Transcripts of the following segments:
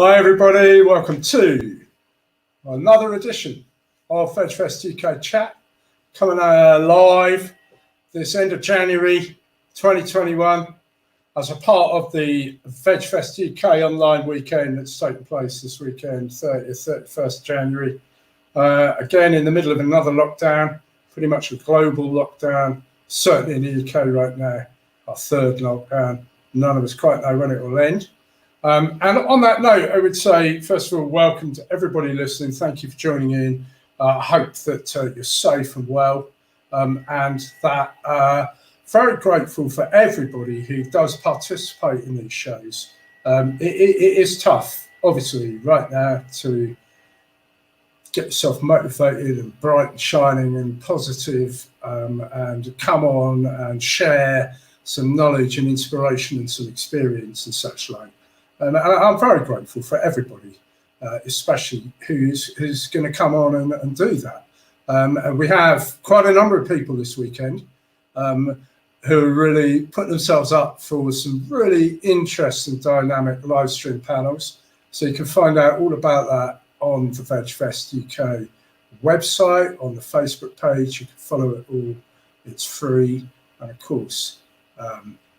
Hi everybody, welcome to another edition of VegfestUK Chat, coming live this end of January 2021 as a part of the VegfestUK online weekend that's taking place this weekend, 30th, 31st January. Again, in the middle of another lockdown, pretty much a global lockdown, certainly in the UK right now, our third lockdown. None of us quite know when it will end. And on that note, I would say, first of all, welcome to everybody listening. Thank you for joining in. I hope that you're safe and well, and that very grateful for everybody who does participate in these shows. It is tough, obviously, right now to get yourself motivated and bright and shining and positive, and come on and share some knowledge and inspiration and some experience and such like. And I'm very grateful for everybody, especially who's going to come on and do that. And we have quite a number of people this weekend who are really putting themselves up for some really interesting, dynamic live stream panels. So you can find out all about that on the VegfestUK website, on the Facebook page. You can follow it all. It's free. And of course,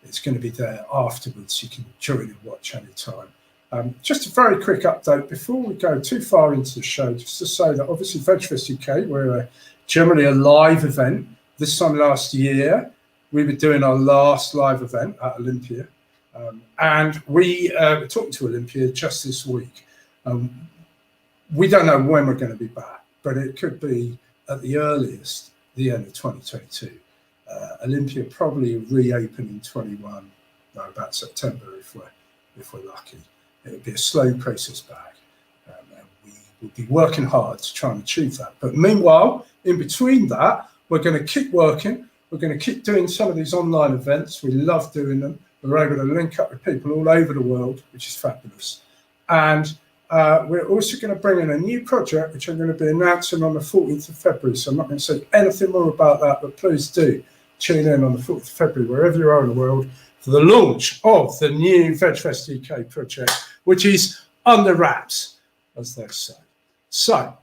it's going to be there afterwards. You can join and watch any time. Just a very quick update before we go too far into the show, just to say that obviously VegfestUK, we're generally a live event. This time last year, we were doing our last live event at Olympia. And we were talking to Olympia just this week. We don't know when we're going to be back, but it could be at the earliest, the end of 2022. Olympia probably reopen in 21, about September if we're lucky. It'll be a slow process back, and we will be working hard to try and achieve that. But meanwhile, in between that, we're going to keep working. We're going to keep doing some of these online events. We love doing them. We're able to link up with people all over the world, which is fabulous. And we're also going to bring in a new project, which I'm going to be announcing on the 14th of February. So I'm not going to say anything more about that, but please do tune in on the 4th of February, wherever you are in the world, for the launch of the new VegfestUK project, which is under wraps, as they say. So,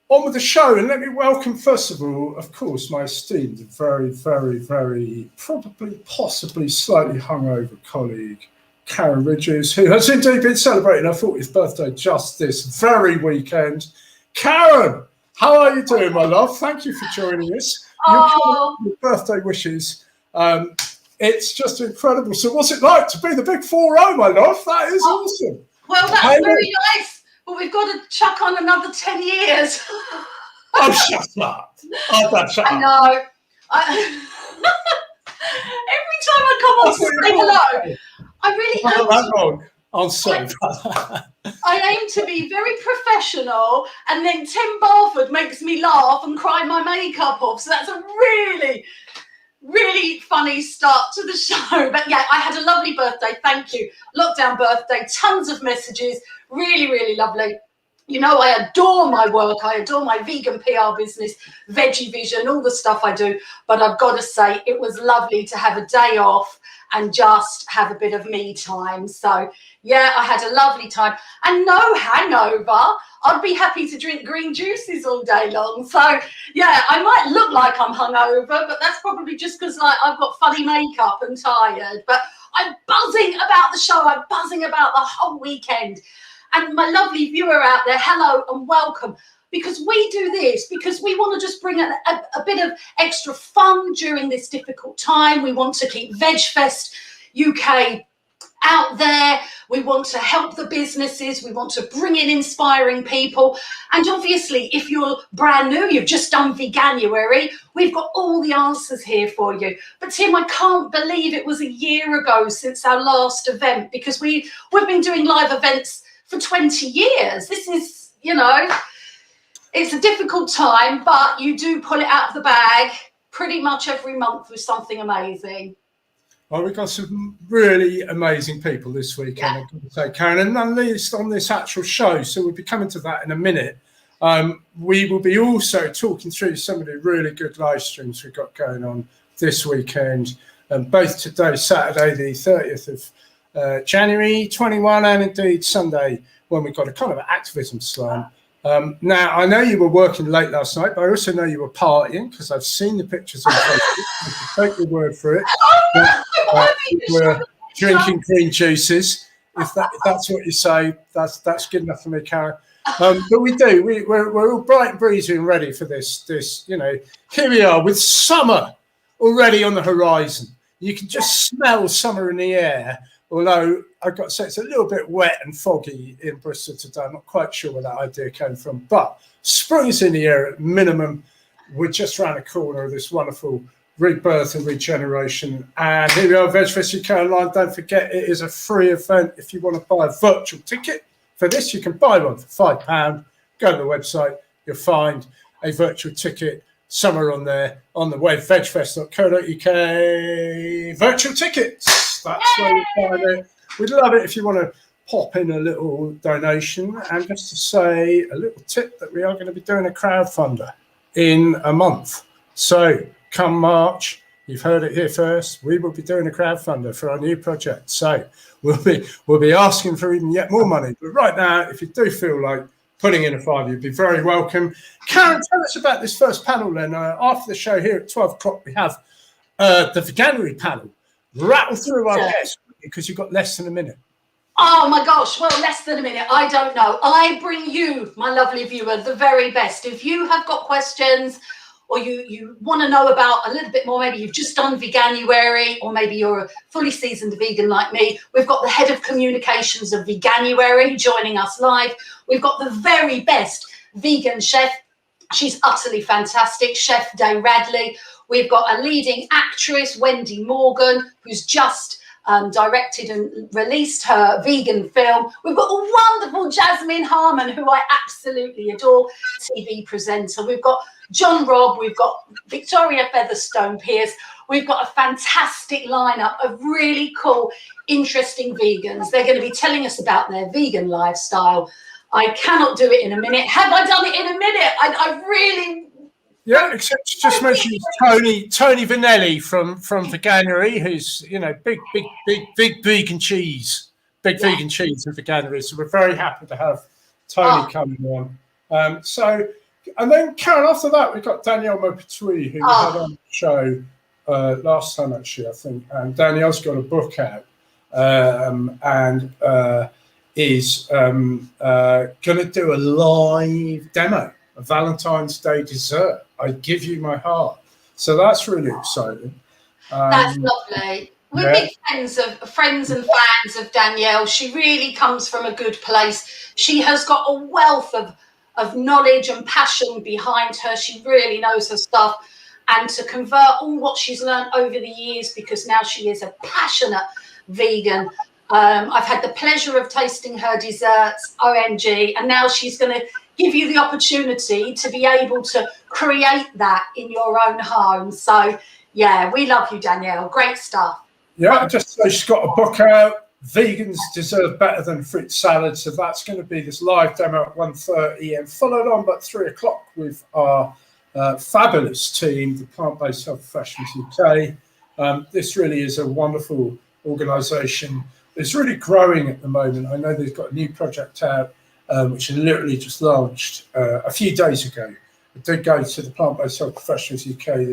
on with the show, and let me welcome, first of all, of course, my esteemed, very, very, very, possibly slightly hungover colleague, Karin Ridgers, who has indeed been celebrating her 40th birthday just this very weekend. Karin, how are you doing, my love? Thank you for joining us. Your birthday wishes. It's just incredible. So what's it like to be the big 4-0, my love? That is awesome. Well, that's very nice. But we've got to chuck on another 10 years. Oh, shut up. I know. Every time I come on to say hello, I really aim that wrong. I'm sorry. I aim to be very professional, and then Tim Barford makes me laugh and cry my makeup off. So that's a really, really funny start to the show. But yeah, I had a lovely birthday. Thank you. Lockdown birthday, tons of messages. Really, really lovely. You know, I adore my work. I adore my vegan PR business, Veggie Vision, all the stuff I do. But I've got to say, it was lovely to have a day off and just have a bit of me time. So yeah, I had a lovely time and no hangover. I'd be happy to drink green juices all day long. So yeah, I might look like I'm hungover, but that's probably just because I've got funny makeup and tired. But I'm buzzing about the show. I'm buzzing about the whole weekend. And my lovely viewer out there, hello and welcome. Because we do this, because we want to just bring a bit of extra fun during this difficult time. We want to keep VegfestUK out there. We want to help the businesses. We want to bring in inspiring people. And obviously, if you're brand new, you've just done Veganuary, we've got all the answers here for you. But Tim, I can't believe it was a year ago since our last event, because we've been doing live events for 20 years. This is, you know, it's a difficult time, but you do pull it out of the bag pretty much every month with something amazing. Well, we've got some really amazing people this weekend, yeah. I've got to say, Karin, and none least on this actual show, so we'll be coming to that in a minute. We will be also talking through some of the really good live streams we've got going on this weekend, both today, Saturday, the 30th January 21, and indeed Sunday, when we've got a kind of activism slam. Now, I know you were working late last night, but I also know you were partying, because I've seen the pictures on Facebook. I can take your word for it. We're drinking green juices. If that's what you say, that's good enough for me, Karen. But we're all bright and breezy and ready for this. Here we are with summer already on the horizon. You can just smell summer in the air. Although I've got to say it's a little bit wet and foggy in Bristol today. I'm not quite sure where that idea came from. But spring's in the air at minimum. We're just around the corner of this wonderful rebirth and regeneration. And here we are, VegfestUK Online. Don't forget, it is a free event. If you want to buy a virtual ticket for this, you can buy one for £5. Go to the website. You'll find a virtual ticket somewhere on there on the web, vegfest.co.uk. Virtual tickets. That's where you find it. We'd love it if you want to pop in a little donation. And just to say a little tip that we are going to be doing a crowdfunder in a month. So come March, you've heard it here first, we will be doing a crowdfunder for our new project. So we'll be asking for even yet more money. But right now, if you do feel like putting in a £5, you'd be very welcome. Karen, tell us about this first panel then. After the show here at 12 o'clock, we have the Veganuary panel. Rattle through our guests, because you've got less than a minute. Oh my gosh, well, less than a minute. I don't know. I bring you, my lovely viewer, the very best. If you have got questions, or you want to know about a little bit more, maybe you've just done Veganuary, or maybe you're a fully seasoned vegan like me, we've got the head of communications of Veganuary joining us live. We've got the very best vegan chef. She's utterly fantastic, Chef Day Radley. We've got a leading actress, Wendy Morgan, who's just directed and released her vegan film. We've got a wonderful Jasmine Harmon, who I absolutely adore, TV presenter. We've got John Robb, we've got Victoria Featherstone Pierce. We've got a fantastic lineup of really cool, interesting vegans. They're going to be telling us about their vegan lifestyle. I cannot do it in a minute. Have I done it in a minute? I really... Yeah, except just mention Tony Vanelli from Veganuary, who's big vegan cheese, vegan cheese in Veganuary. So we're very happy to have Tony coming on. And then Karen, after that we've got Danielle Mopetui, who we had on the show last time actually, I think. And Danielle's got a book out and is going to do a live demo. A Valentine's Day dessert. I give you my heart. So that's really exciting. That's lovely. We're big fans and fans of Danielle. She really comes from a good place. She has got a wealth of knowledge and passion behind her. She really knows her stuff. And to convert all what she's learned over the years, because now she is a passionate vegan. I've had the pleasure of tasting her desserts, OMG, and now she's going to give you the opportunity to be able to create that in your own home. So, yeah, we love you, Danielle. Great stuff. Yeah, just so she's got a book out, Vegans Deserve Better Than Fruit Salad. So that's going to be this live demo at 1:30 and followed on by 3 o'clock with our fabulous team, the Plant-Based Health Professionals UK. This really is a wonderful organisation. It's really growing at the moment. I know they've got a new project out, which literally just launched a few days ago. I did go to the Plant-Based Health Professionals UK.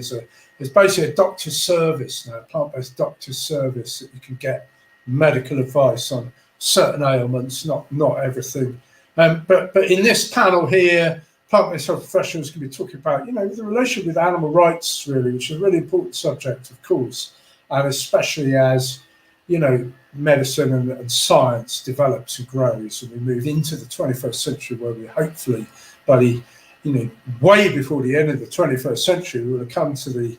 There's basically a doctor's service now, a plant-based doctor's service that you can get medical advice on certain ailments, not everything. But in this panel here, Plant-Based Health Professionals can be talking about, the relationship with animal rights, really, which is a really important subject, of course, and especially as, medicine and science develops and grows, and we move into the 21st century, where we hopefully, way before the end of the 21st century, we will come to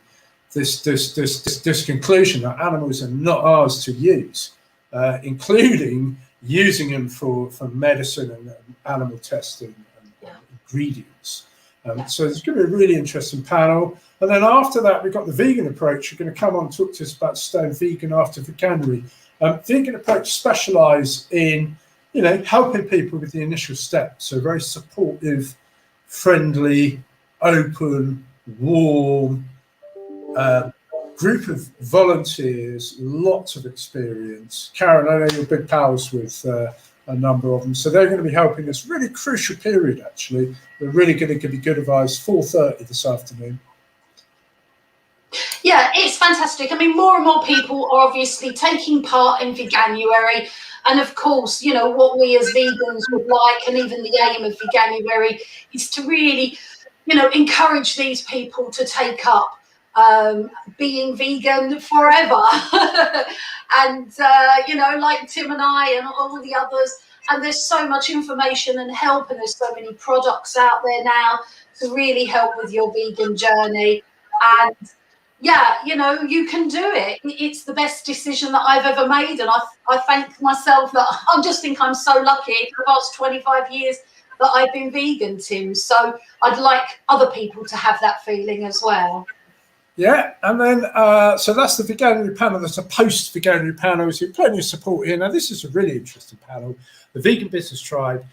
this conclusion that animals are not ours to use, including using them for medicine and animal testing and ingredients. So it's going to be a really interesting panel. And then after that, we've got the vegan approach. You're going to come on and talk to us about staying vegan after Veganuary. Vegan approach specialise in, helping people with the initial steps. So very supportive, friendly, open, warm, group of volunteers, lots of experience. Karen, I know you're big pals with a number of them, so they're going to be helping us. Really crucial period, actually. We're really going to give you good advice. 4:30 this afternoon. Yeah, it's fantastic. I mean, more and more people are obviously taking part in Veganuary. And of course, you know, what we as vegans would like, and even the aim of Veganuary, is to really, you know, encourage these people to take up being vegan forever. And, you know, like Tim and I and all the others. And there's so much information and help, and there's so many products out there now to really help with your vegan journey. And yeah, you know, you can do it. It's the best decision that I've ever made. And I thank myself that I just think I'm so lucky for the past 25 years that I've been vegan, Tim. So I'd like other people to have that feeling as well. Yeah, and then, so that's the Veganuary panel. There's a post-Veganuary panel. We've seen plenty of support here. Now, this is a really interesting panel. The Vegan Business Tribe,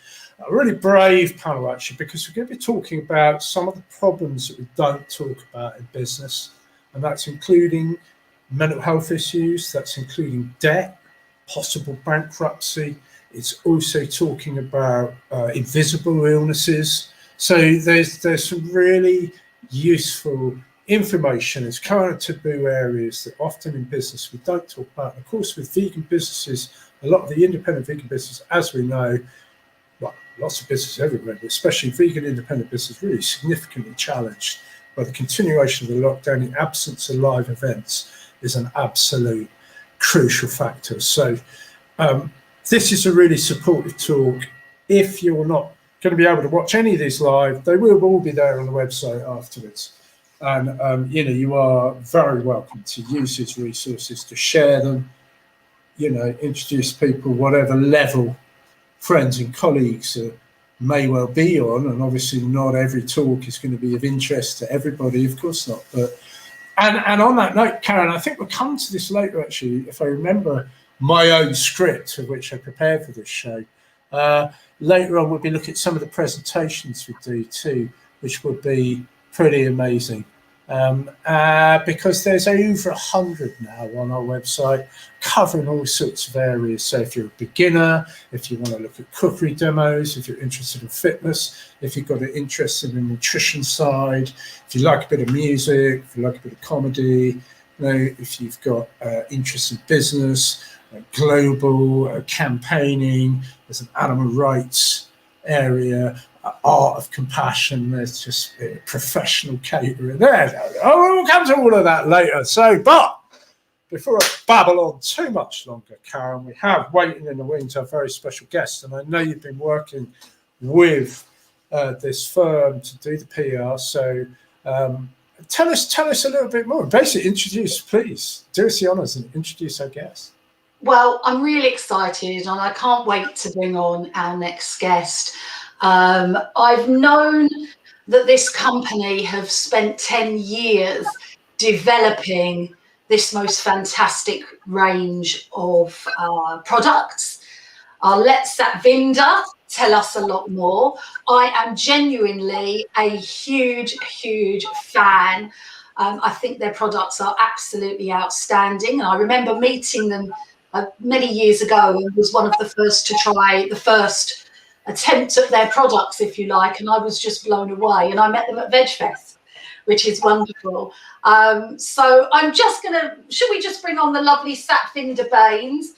a really brave panel, actually, because we're going to be talking about some of the problems that we don't talk about in business. And that's including mental health issues, that's including debt, possible bankruptcy. It's also talking about invisible illnesses. So there's some really useful information. It's kind of taboo areas that often in business we don't talk about. And of course, with vegan businesses, a lot of the independent vegan businesses, as we know, well, lots of businesses everywhere, but especially vegan independent business, really significantly challenged by the continuation of the lockdown. The absence of live events is an absolute crucial factor. So this is a really supportive talk. If you're not going to be able to watch any of these live, they will all be there on the website afterwards. And, you know, you are very welcome to use these resources, to share them, you know, introduce people, whatever level friends and colleagues may well be on. And obviously not every talk is going to be of interest to everybody, of course not. But and on that note, Karen, I think we'll come to this later, actually, if I remember my own script of which I prepared for this show. Later on, we'll be looking at some of the presentations we do too, which will be pretty amazing. Because there's over 100 now on our website covering all sorts of areas. So if you're a beginner, if you want to look at cookery demos, if you're interested in fitness, if you've got an interest in the nutrition side, if you like a bit of music, if you like a bit of comedy, you know, if you've got interest in business, global campaigning, there's an animal rights area, art of compassion, there's just professional catering there. Oh, we'll come to all of that later. So, but before I babble on too much longer, Karen, we have waiting in the wings our very special guest, and I know you've been working with this firm to do the PR. So tell us a little bit more. Basically, introduce, please. Do us the honours and introduce our guest. Well, I'm really excited, and I can't wait to bring on our next guest. I've known that this company have spent 10 years developing this most fantastic range of products. I'll let Satvinder tell us a lot more. I am genuinely a huge, huge fan. I think their products are absolutely outstanding. And I remember meeting them many years ago and was one of the first to try the first attempt at their products, if you like, and I was just blown away. And I met them at VegFest, which is wonderful. So I'm just should we just bring on the lovely Satvinder Bains,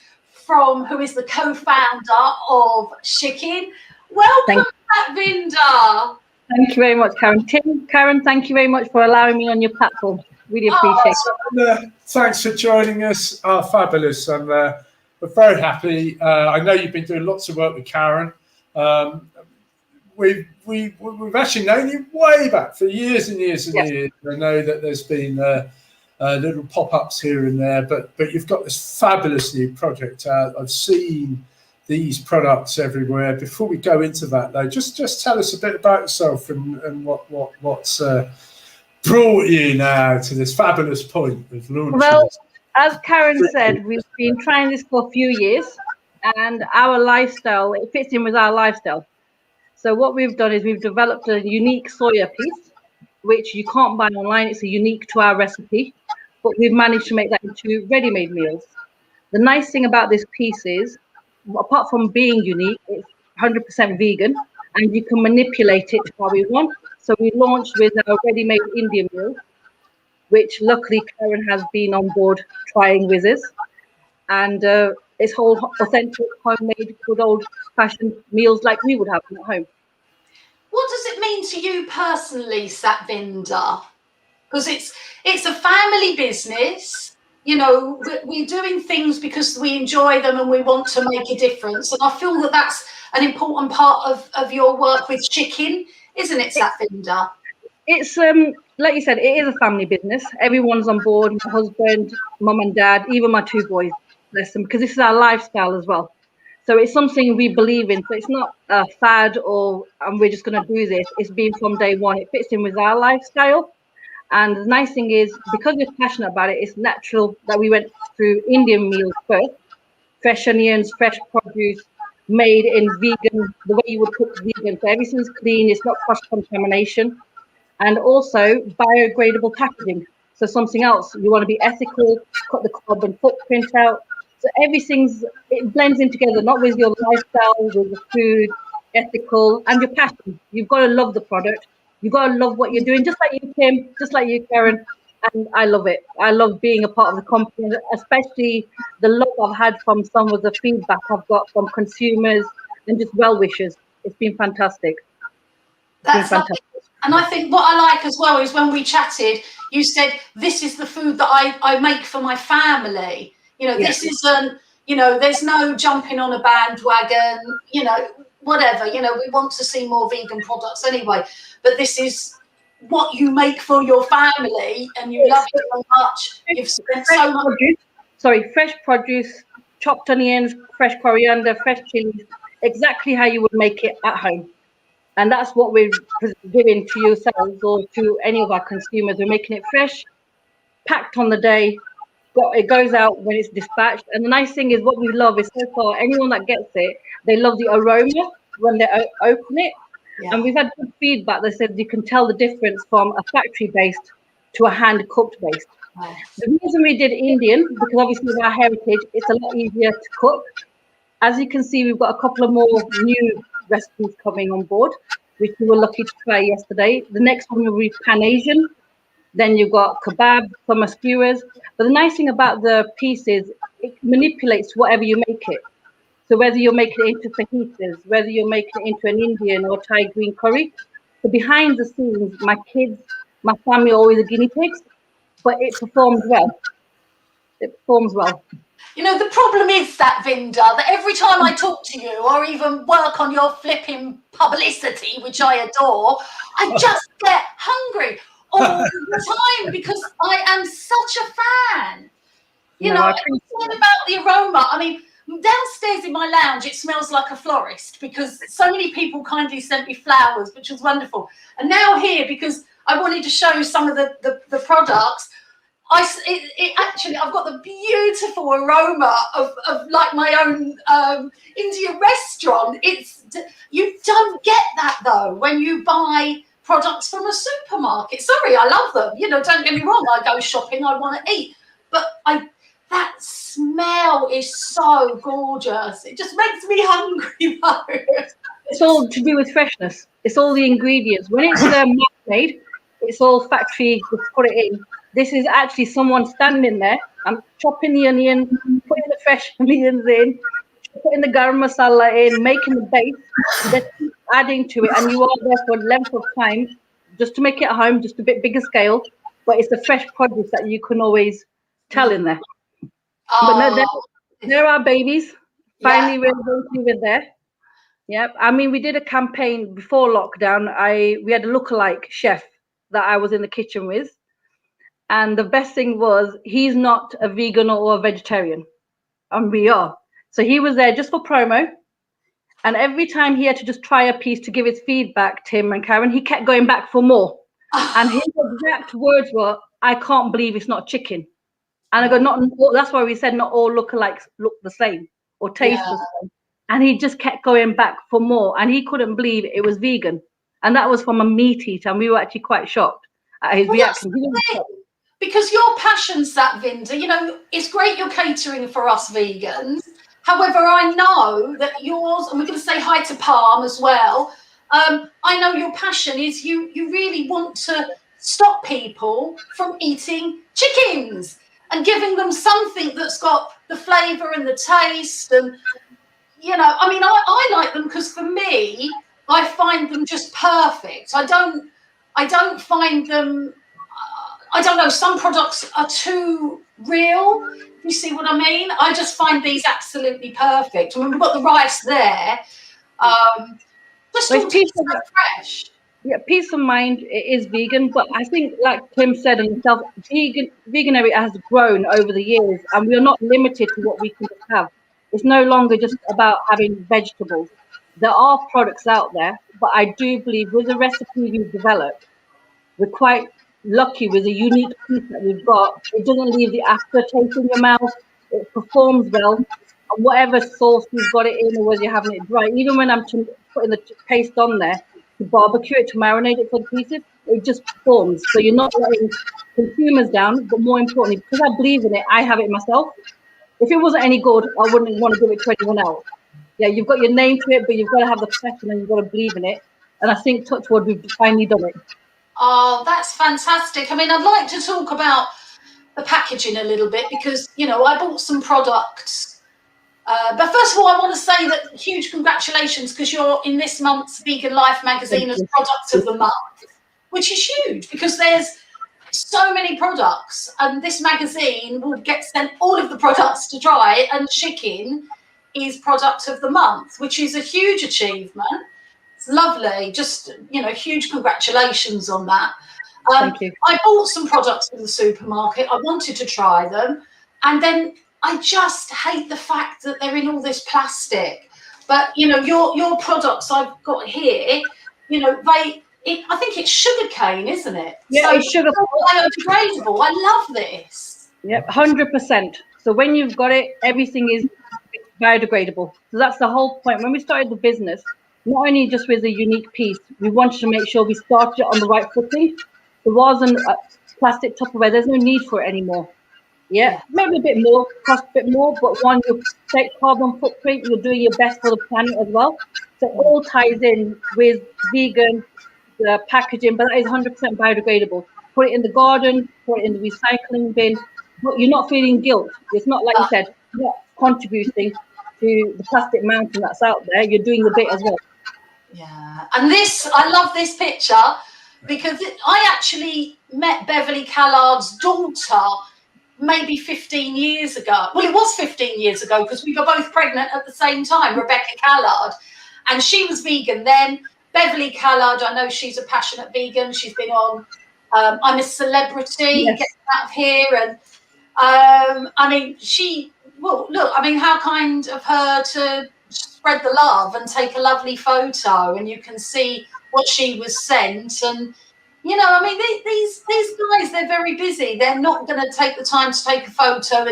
who is the co-founder of Shicken. Welcome, Satvinder. Thank you very much, Karen. Karen, thank you very much for allowing me on your platform. Really appreciate it. Thanks for joining us. Fabulous. And we're very happy. I know you've been doing lots of work with Karen. We've actually known you way back for years and years and years. I know that there's been little pop-ups here and there, but you've got this fabulous new project out. I've seen these products everywhere. Before we go into that, though, just tell us a bit about yourself and what's brought you now to this fabulous point of launching. Well, as Karen said, we've been trying this for a few years, and our lifestyle, it fits in with our lifestyle. So what we've done is we've developed a unique soya piece, which you can't buy online. It's a unique to our recipe. but we've managed to make that into ready-made meals. The nice thing about this piece is, apart from being unique, it's 100% vegan, and you can manipulate it how we want. So we launched with our ready-made Indian meal, which luckily Karen has been on board trying with us. And it's whole authentic, homemade, good old-fashioned meals like we would have at home. What does it mean to you personally, Satvinder? Because it's a family business. You know, we're doing things because we enjoy them and we want to make a difference. And I feel that that's an important part of your work with chicken, isn't it, Satvinder? It's like you said, it is a family business. Everyone's on board. My husband, mum and dad, even my two boys, bless them, because this is our lifestyle as well. So it's something we believe in. So it's not a fad or we're just going to do this. It's been from day one. It fits in with our lifestyle. And the nice thing is, because we're passionate about it, it's natural that we went through Indian meals first. Fresh onions, fresh produce, made in vegan, the way you would cook vegan. So everything's clean. It's not cross-contamination. And also biodegradable packaging. So something else, you want to be ethical, cut the carbon footprint out. So it blends in together, not with your lifestyle, with the food, ethical, and your passion. You've got to love the product. You've got to love what you're doing, just like you, Tim, just like you, Karen. And I love it. I love being a part of the company, especially the love I've had from some of the feedback I've got from consumers and just well-wishers. It's been fantastic. That's lovely. And I think what I like as well is when we chatted, you said, this is the food that I make for my family. You know, this isn't, you know, there's no jumping on a bandwagon, you know, whatever. You know, we want to see more vegan products anyway. But this is what you make for your family and you love it so much. You've spent so much. Fresh produce, chopped onions, fresh coriander, fresh chilies, exactly how you would make it at home. And that's what we're giving to yourselves or to any of our consumers. We're making it fresh, packed on the day. It goes out when it's dispatched. And the nice thing is what we love is so far, anyone that gets it, they love the aroma when they open it. Yeah. And we've had good feedback that said you can tell the difference from a factory-based to a hand-cooked based. Nice. The reason we did Indian, because obviously with our heritage, it's a lot easier to cook. As you can see, we've got a couple of more new recipes coming on board, which we were lucky to try yesterday. The next one will be Pan Asian. Then you've got kebab, summer skewers. But the nice thing about the piece is it manipulates whatever you make it. So whether you're making it into fajitas, whether you're making it into an Indian or Thai green curry. So behind the scenes, my kids, my family are always the guinea pigs, but it performs well. It performs well. You know, the problem is, Satvinder, that every time I talk to you or even work on your flipping publicity, which I adore, I just get hungry all the time because I am such a fan. You know, it's all about the aroma. I mean, downstairs in my lounge, it smells like a florist because so many people kindly sent me flowers, which was wonderful. And now here, because I wanted to show some of the products, actually, I've got the beautiful aroma of like my own Indian restaurant. You don't get that though when you buy products from a supermarket. Sorry, I love them. You know, don't get me wrong. I go shopping, I want to eat, but that smell is so gorgeous. It just makes me hungry though. It's all to do with freshness. It's all the ingredients. When it's made, it's all factory. Just put it in. This is actually someone standing there. I'm chopping the onion, putting the fresh onions in, putting the garam masala in, making the base, then adding to it, and you are there for a length of time just to make it at home, just a bit bigger scale. But it's the fresh produce that you can always tell in there. But no, there are babies. Finally, we're there. Yep. I mean, we did a campaign before lockdown. We had a lookalike chef that I was in the kitchen with. And the best thing was he's not a vegan or a vegetarian, and we are. So he was there just for promo. And every time he had to just try a piece to give his feedback, Tim and Karen, he kept going back for more. And his exact words were, "I can't believe it's not chicken." And I go, that's why we said not all lookalikes look the same or taste the same. And he just kept going back for more. And he couldn't believe it was vegan. And that was from a meat eater. And we were actually quite shocked at his reaction. because your passion, Satvinder, you know, it's great you're catering for us vegans. However, I know that yours, and we're going to say hi to Palm as well. I know your passion is you really want to stop people from eating chickens and giving them something that's got the flavour and the taste. And, you know, I mean, I like them because for me, I find them just perfect. I don't find them, I don't know, some products are too real. You see what I mean? I just find these absolutely perfect. I mean, we've got the rice there. Just all tastes so fresh. Yeah, peace of mind, it is vegan, but I think, like Tim said himself, veganary has grown over the years, and we are not limited to what we can have. It's no longer just about having vegetables. There are products out there, but I do believe with the recipe we've developed, we're quite lucky with the unique piece that we've got. It doesn't leave the aftertaste in your mouth. It performs well. And whatever sauce you've got it in, or whether you're having it dry, even when I'm putting the paste on there, to barbecue it, to marinate it for the pieces, it just performs. So you're not letting consumers down, but more importantly, because I believe in it, I have it myself. If it wasn't any good, I wouldn't want to give it to anyone else. Yeah, you've got your name to it, but you've got to have the passion and you've got to believe in it. And I think, touch wood, we've finally done it. Oh, that's fantastic. I mean, I'd like to talk about the packaging a little bit because, you know, I bought some products. But first of all, I want to say that huge congratulations because you're in this month's Vegan Life magazine as Product of the Month, which is huge because there's so many products and this magazine will get sent all of the products to try, and chicken is Product of the Month, which is a huge achievement. It's lovely. Just, you know, huge congratulations on that. Thank you. I bought some products in the supermarket. I wanted to try them. And then I just hate the fact that they're in all this plastic. But, you know, your products I've got here, you know, I think it's sugarcane, isn't it? Yeah, so it's sugar. Biodegradable. I love this. Yep, 100%. So when you've got it, everything is biodegradable. So that's the whole point. When we started the business, not only just with a unique piece, we wanted to make sure we started on the right footing. There wasn't a plastic Tupperware. There's no need for it anymore. Yeah, maybe a bit more, cost a bit more, but one, you take carbon footprint, you're doing your best for the planet as well. So it all ties in with vegan, the packaging, but that is 100% biodegradable. Put it in the garden, put it in the recycling bin, but you're not feeling guilt. It's not like you said, you're not contributing to the plastic mountain that's out there. You're doing the bit as well. Yeah, and this, I love this picture because I actually met Beverly Callard's daughter maybe 15 years ago. Well, it was 15 years ago because we were both pregnant at the same time, Rebecca Callard. And she was vegan then. Beverly Callard, I know she's a passionate vegan. She's been on I'm a Celebrity, Yes. Get Out of Here. And I mean, well, look, I mean, how kind of her to spread the love and take a lovely photo. And you can see what she was sent. And you know, I mean, these guys, they're very busy. They're not going to take the time to take a photo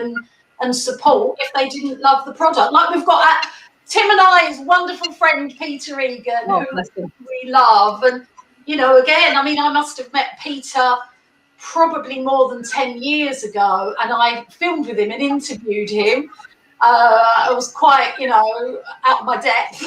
and support if they didn't love the product. Like we've got Tim and I's wonderful friend, Peter Egan, who we love. And, you know, again, I mean, I must have met Peter probably more than 10 years ago, and I filmed with him and interviewed him. I was quite, you know, out of my depth.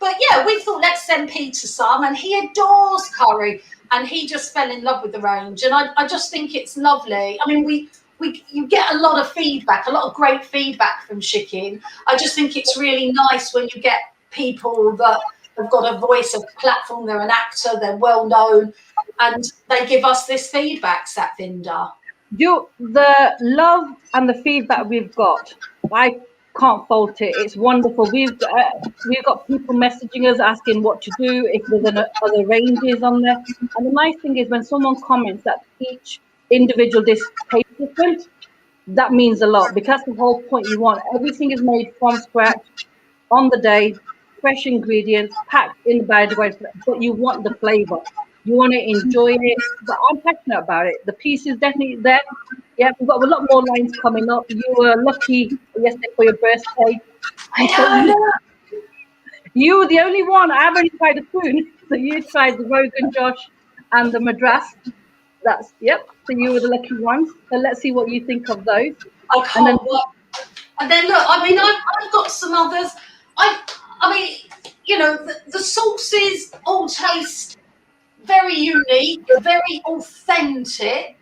But yeah, we thought let's send Peter some, and he adores curry, and he just fell in love with the range. And I just think it's lovely. I mean, you get a lot of feedback, a lot of great feedback from chicken. I just think it's really nice when you get people that have got a voice, a platform, they're an actor, they're well known, and they give us this feedback, Satvinder. The love and the feedback we've got, I can't fault it. It's wonderful. We've got people messaging us asking what to do, if there's other ranges on there. And the nice thing is when someone comments that each individual dish tastes different, that means a lot, because that's the whole point. You want everything is made from scratch on the day, fresh ingredients, packed in the biodegradable, but you want the flavor. You want to enjoy it. But I'm passionate about it. The piece is definitely there. Yeah, we've got a lot more lines coming up. You were lucky yesterday for your birthday. I know. You were the only one. I've only tried a spoon. So you tried the Rogan Josh and the Madras. Yep. So you were the lucky ones. So let's see what you think of those. I can't wait. And then look, I mean, I've got some others. I mean, you know, the sauces all taste very unique, very authentic.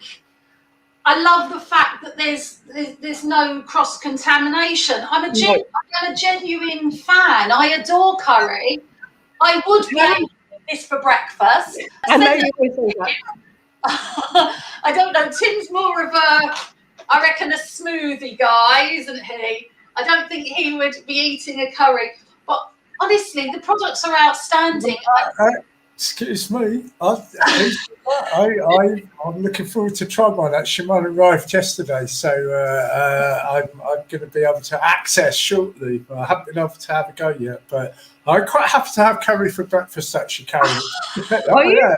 I love the fact that there's no cross contamination. I'm a genuine fan. I adore curry. I would be eating this for breakfast. I know you always say that. I don't know. Tim's more of I reckon, a smoothie guy, isn't he? I don't think he would be eating a curry. But honestly, the products are outstanding. Excuse me. I'm looking forward to trying one. Actually, mine arrived yesterday, so I'm going to be able to access shortly. I haven't been able to have a go yet, but I'm quite happy to have curry for breakfast, actually, Karen. Are you? Yeah.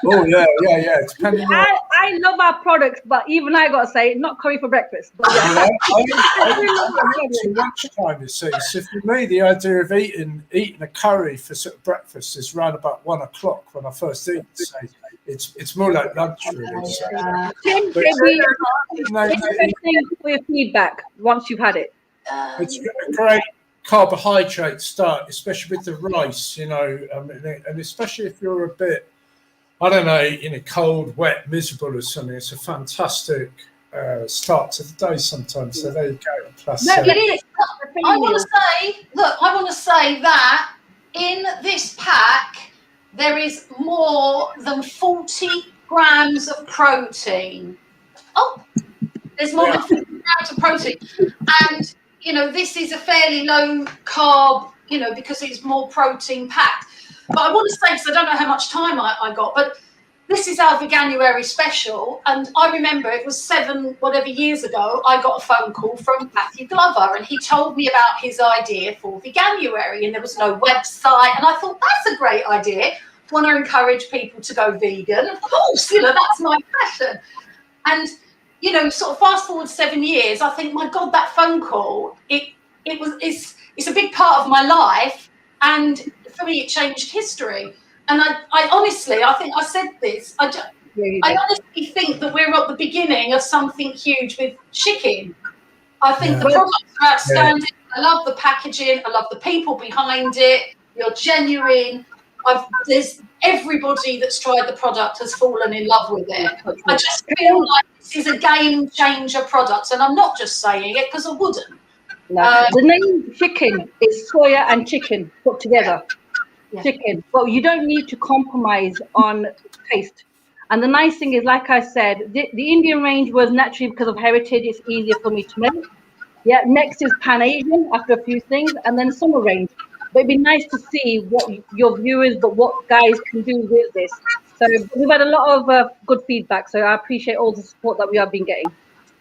Oh, yeah. Depending on... I love our products, but even I got to say, not curry for breakfast. But yeah. I eat too much time, you see. So for me, the idea of eating a curry for sort of breakfast is around about 1 o'clock when I first eat. So it's more like lunch, really. So. Tim, interesting for your feedback once you've had it. It's a great carbohydrate start, especially with the rice, you know, and especially if you're a bit, I don't know, cold, wet, miserable or something. It's a fantastic start to the day sometimes. So there you go. Plus, no, it is. I want to say that in this pack there is more than 40 grams of protein. Oh, there's more than 40 grams of protein, and this is a fairly low carb, because it's more protein packed. But I want to say, because I don't know how much time I got, but this is our Veganuary special. And I remember it was 7 whatever years ago, I got a phone call from Matthew Glover, and he told me about his idea for Veganuary, and there was no website. And I thought, that's a great idea. I want to encourage people to go vegan. Of course, that's my passion. And sort of fast forward 7 years, I think, my God, that phone call, it's a big part of my life, and for me, it changed history. And I honestly, I think I said this, I honestly think that we're at the beginning of something huge with chicken. I think the products are outstanding. I love the packaging. I love the people behind it. You're genuine. There's everybody that's tried the product has fallen in love with it. I just feel like this is a game changer product, and I'm not just saying it because I wouldn't. No. The name chicken is soya and chicken put together. Yeah. Chicken. Well, you don't need to compromise on taste. And the nice thing is, like I said, the Indian range was naturally, because of heritage, it's easier for me to make. Yeah. Next is Pan Asian after a few things, and then summer range. But it'd be nice to see what your viewers, but what guys can do with this. So we've had a lot of good feedback. So I appreciate all the support that we have been getting.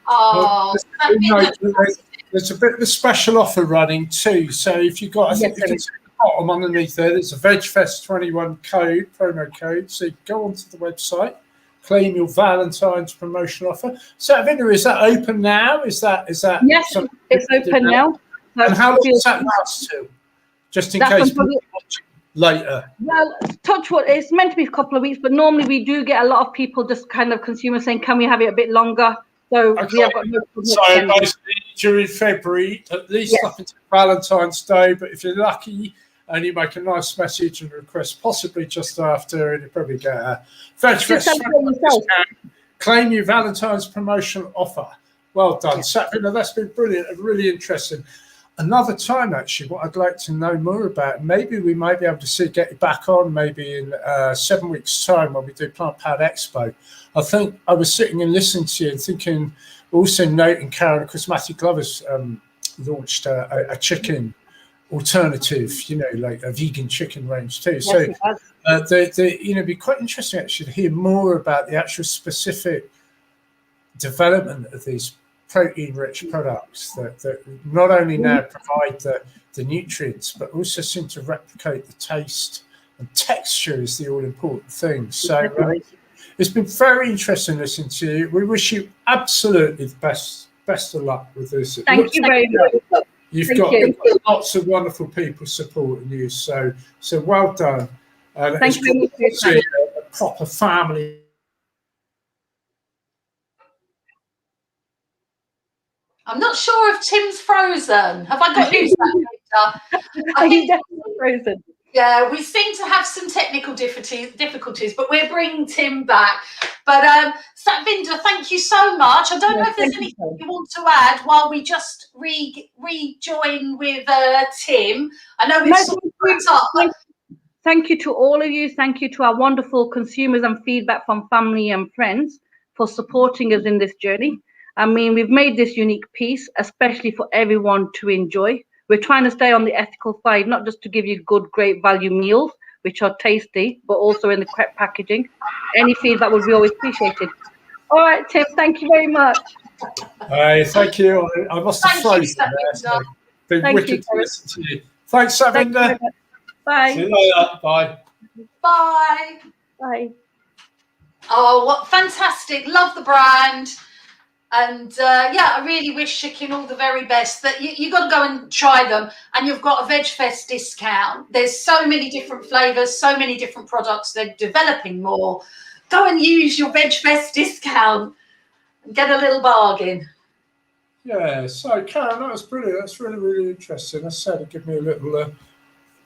Oh, there's a bit of a special offer running too. So if you've got, I think you can see the bottom underneath there's a VegfestUK promo code. So you go onto the website, claim your Valentine's promotional offer. Satvinder, is that open now? Is that? Yes, it's open now. And how long does that last till? Just in case people watch later. Well, touch wood, it's meant to be a couple of weeks, but normally we do get a lot of people, just kind of consumers saying, can we have it a bit longer? So we have got no problem. So basically during February, at least up until Valentine's Day, but if you're lucky and you make a nice message and request possibly just after, and you probably get a VegfestUK claim your Valentine's promotional offer. Well done. Satvinder, that's been brilliant and really interesting. Another time, actually, what I'd like to know more about, maybe we might be able to get you back on maybe in 7 weeks' time when we do Plant Powered Expo. I think I was sitting and listening to you and thinking, also noting, Karen, because Matthew Glover's launched a chicken alternative, like a vegan chicken range too. Yes, so, it'd be quite interesting actually to hear more about the actual specific development of these protein-rich products that not only now provide the nutrients, but also seem to replicate the taste and texture is the all-important thing. So it's been very interesting listening to you. We wish you absolutely the best of luck with this. Thank you very much. You've got lots of wonderful people supporting you, so well done. And Thank you. A proper family I'm not sure if Tim's frozen. Have I got news, Satvinder? I He's think, definitely frozen. yeah, we seem to have some technical difficulties, but we're bringing Tim back. But Satvinder, thank you so much. I don't know if there's anything you want to add while we just rejoin with Tim. I know we've sort of wrapped up. Thank you to all of you. Thank you to our wonderful consumers and feedback from family and friends for supporting us in this journey. I mean, we've made this unique piece, especially for everyone to enjoy. We're trying to stay on the ethical side, not just to give you good, great value meals, which are tasty, but also in the correct packaging. Any feedback would be always appreciated. All right, Tim, thank you very much. Thank you. I must have frozen there. So been wicked to listen to you. Thanks, Satvinder. Bye. See you later. Bye. Bye. Bye. Oh, what fantastic. Love the brand. And yeah, I really wish Shicken all the very best. That you got to go and try them, and you've got a VegFest discount. There's so many different flavors, so many different products. They're developing more. Go and use your VegFest discount and get a little bargain. Yeah, so Karen, that was brilliant. That's really, really interesting. I said it gave me a little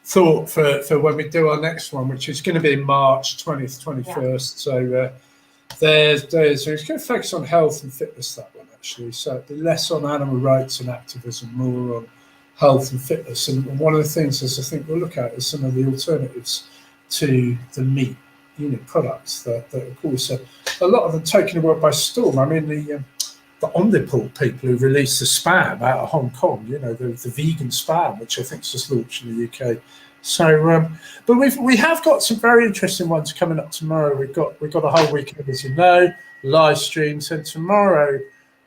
thought for when we do our next one, which is going to be in March 20th, 21st. Yeah. So it's going to focus on health and fitness, that one, actually. So it'll be less on animal rights and activism, more on health and fitness. And one of the things is I think we'll look at is some of the alternatives to the meat products that of course a lot of them taken the world by storm. I mean, the Omnipore people who released the spam out of Hong Kong, the vegan spam, which I think is just launched in the UK. So, but we have got some very interesting ones coming up tomorrow. We've got a whole weekend, as you know, live streams, and tomorrow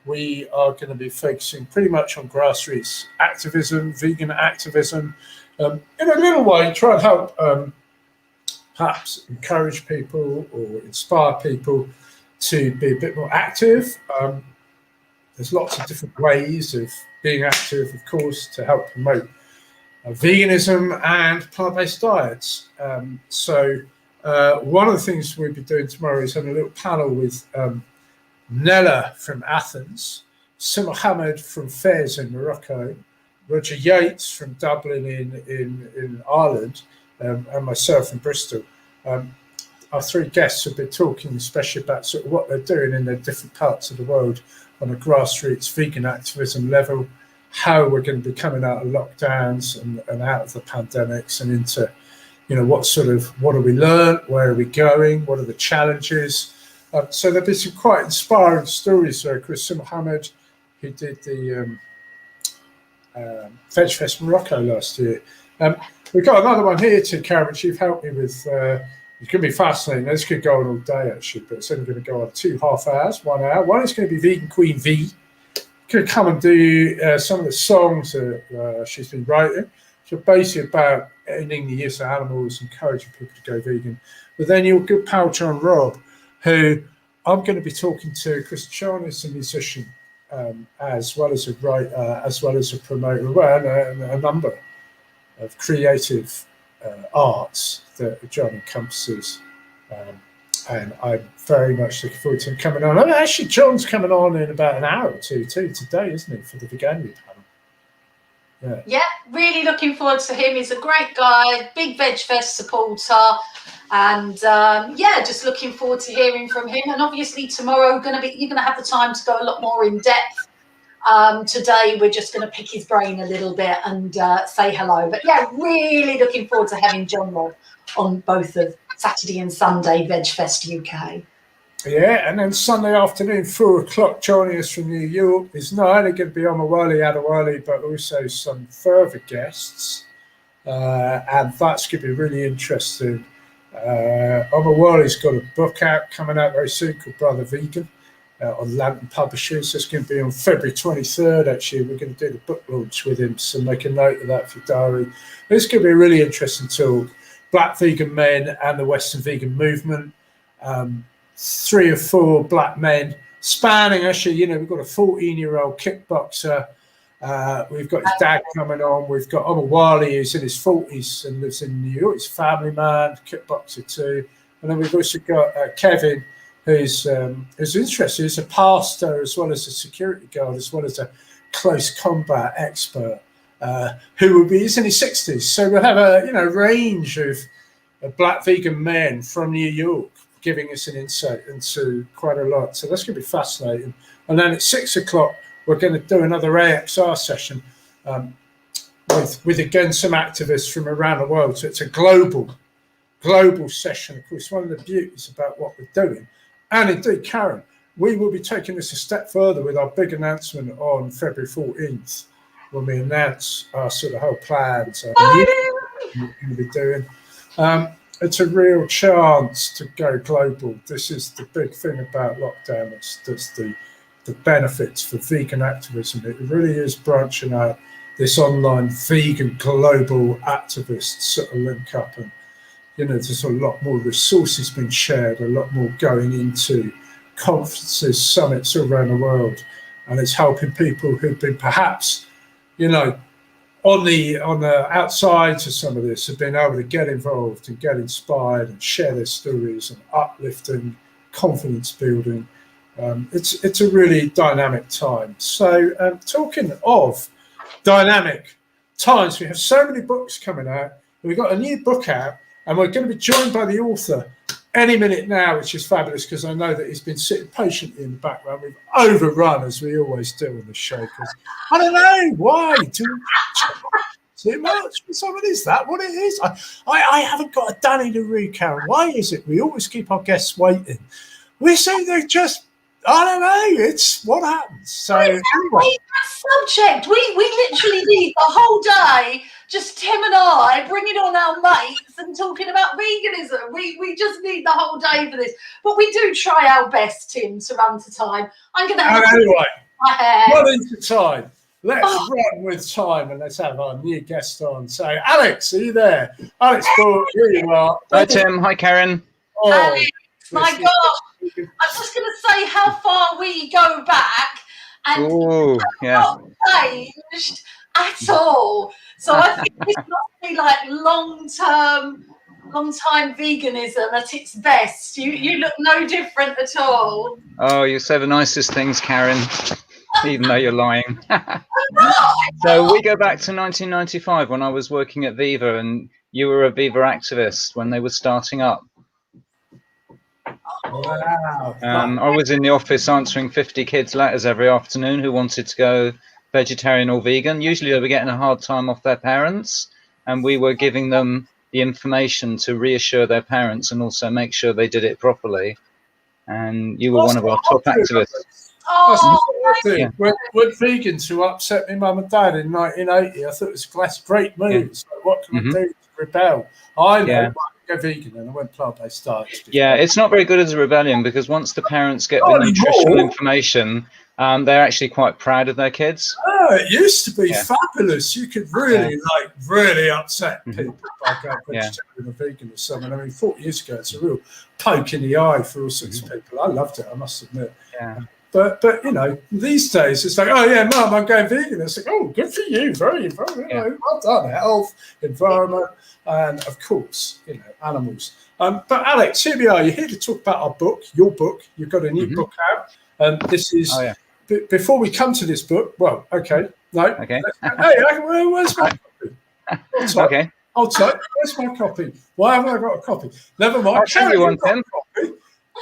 we are going to be focusing pretty much on grassroots activism, vegan activism, in a little way, try and help perhaps encourage people or inspire people to be a bit more active. There's lots of different ways of being active, of course, to help promote veganism and plant-based diets. So one of the things we'll be doing tomorrow is having a little panel with Nella from Athens, Sim Mohammed from Fez in Morocco, Roger Yates from Dublin in Ireland, and myself from Bristol. Our three guests have been talking especially about sort of what they're doing in their different parts of the world on a grassroots vegan activism level, how we're going to be coming out of lockdowns and out of the pandemics and into, what have we learned, where are we going, what are the challenges. So there'll be some quite inspiring stories there. Chris Mohammed, who did the VegFest Morocco last year. We've got another one here too, Karen, which you've helped me with. It's going to be fascinating. This could go on all day, actually, but it's only going to go on 2.5 hours, 1 hour. One is going to be Vegan Queen V. Could come and do some of the songs that she's been writing. So basically about ending the use of animals, encouraging people to go vegan. But then your good pal John Robb, who I'm going to be talking to. Chris Chan is a musician, as well as a writer, as well as a promoter, and a number of creative arts that John encompasses. And I'm very much looking forward to him coming on. Actually, John's coming on in about an hour or two today, isn't he, for the Veganuary panel? Yeah, really looking forward to him. He's a great guy, big VegFest supporter, and just looking forward to hearing from him. And obviously tomorrow you're going to have the time to go a lot more in depth. Today we're just going to pick his brain a little bit and say hello. But yeah, really looking forward to having John on both of Saturday and Sunday VegFest UK. Yeah, and then Sunday afternoon, 4 o'clock, joining us from New York is not only going to be Omawale Adewale, but also some further guests. And that's going to be really interesting. Omawale's got a book out coming out very soon called Brother Vegan on Lantern Publishers. It's going to be on February 23rd, actually. We're going to do the book launch with him, so make a note of that for your diary. It's going to be a really interesting talk. Black vegan men and the Western vegan movement. 3 or 4 black men spanning, actually, we've got a 14-year-old kickboxer. We've got his dad coming on. We've got Omawale, who's in his 40s and lives in New York. He's a family man, kickboxer too. And then we've also got Kevin, who's interested. He's a pastor as well as a security guard, as well as a close combat expert who will be in his 60s. So we'll have a range of black vegan men from New York giving us an insight into quite a lot. So that's going to be fascinating. And then at 6 o'clock, we're going to do another AXR session with again some activists from around the world. So it's a global session. Of course, one of the beauties about what we're doing, and indeed, Karen, we will be taking this a step further with our big announcement on February 14th, when we announce our sort of whole plans. What we're going to be doing. It's a real chance to go global. This is the big thing about lockdown. That's the benefits for vegan activism. It really is branching out this online vegan global activists sort of link up, and there's a lot more resources being shared, a lot more going into conferences, summits all around the world, and it's helping people who've been perhaps, on the outsides of some of this, have been able to get involved and get inspired and share their stories, and uplifting, confidence building. It's a really dynamic time. So talking of dynamic times, we have so many books coming out. We've got a new book out, and we're going to be joined by the author any minute now, which is fabulous, because I know that he's been sitting patiently in the background. We've overrun, as we always do on the show, because I don't know why. Too much for somebody. Is that what it is? I haven't got a Danny LaRue, Karen. Why is it we always keep our guests waiting? We seem to just, I don't know, it's what happens. So anyway. That subject, we literally need the whole day, just Tim and I bringing on our mates and talking about veganism. We just need the whole day for this. But we do try our best, Tim, to run to time. I'm going to have anyway, run into time. Let's run with time, and let's have our new guest on. So, Alex, are you there? Alex Bourke, here you are. Hi, Tim. Hi, Karen. Alex, my gosh. I'm just going to say how far we go back, and not changed at all. So I think this must be like long-time veganism at its best. You look no different at all. Oh, you say the nicest things, Karen, even though you're lying. So we go back to 1995 when I was working at Viva, and you were a Viva activist when they were starting up. Wow. I was in the office answering 50 kids' letters every afternoon who wanted to go vegetarian or vegan. Usually they were getting a hard time off their parents, and we were giving them the information to reassure their parents and also make sure they did it properly. And you were one of our top activists. Yeah. With vegans who upset my mum and dad in 1980, I thought it was a great move. Yeah. So what can I do to rebel? I know. Go vegan, and I went plant-based diets. Yeah, it's not very good as a rebellion, because once the parents get the nutritional information, they're actually quite proud of their kids. Oh, it used to be fabulous. You could really upset people by going vegetarian or vegan or something. I mean, 40 years ago, it's a real poke in the eye for all sorts of people. I loved it, I must admit. Yeah. But these days it's like, oh yeah, Mum, I'm going vegan. It's like, oh, good for you, very, very, well done. Health, environment, and of course, animals. But Alex, here we are. You're here to talk about our book, your book. You've got a new book out, and this is. Before we come to this book, well, okay, no, okay. Hey, where's my copy? Okay. Hold tight. Where's my copy? Why haven't I got a copy? Never mind. I'll show you one, Tim.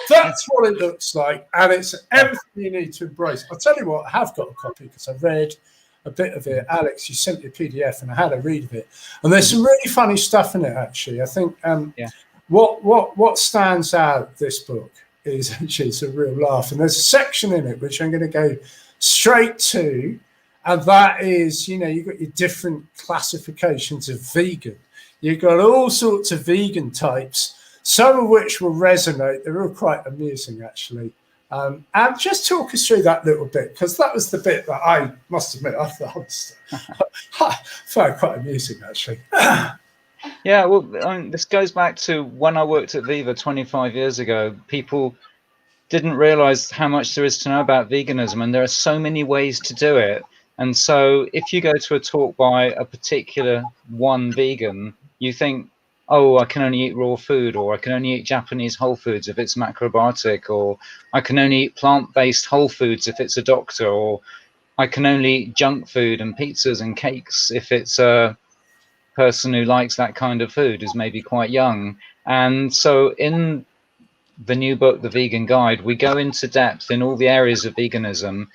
That's what it looks like, and it's everything you need to embrace. I'll tell you what, I have got a copy because I read a bit of it. Alex, you sent me a PDF, and I had a read of it, and there's some really funny stuff in it. Actually, I think what stands out this book is actually it's a real laugh, and there's a section in it which I'm going to go straight to, and that is, you've got your different classifications of vegan. You've got all sorts of vegan types. Some of which will resonate. They're all quite amusing, actually. And just talk us through that little bit, because that was the bit that I must admit I found quite amusing, actually. Yeah, well, this goes back to when I worked at Viva 25 years ago. People didn't realize how much there is to know about veganism, and there are so many ways to do it. And so if you go to a talk by a particular one vegan, you think, oh, I can only eat raw food, or I can only eat Japanese whole foods if it's macrobiotic, or I can only eat plant-based whole foods if it's a doctor, or I can only eat junk food and pizzas and cakes if it's a person who likes that kind of food, who's maybe quite young. And so in the new book, The Vegan Guide, we go into depth in all the areas of veganism.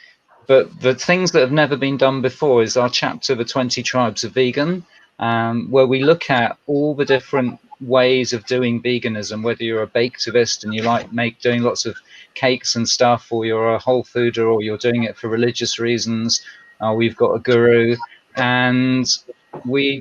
But the things that have never been done before is our chapter, The 20 Tribes of Vegan, where we look at all the different ways of doing veganism, whether you're a baketivist and you like doing lots of cakes and stuff, or you're a whole fooder, or you're doing it for religious reasons. We've got a guru, and we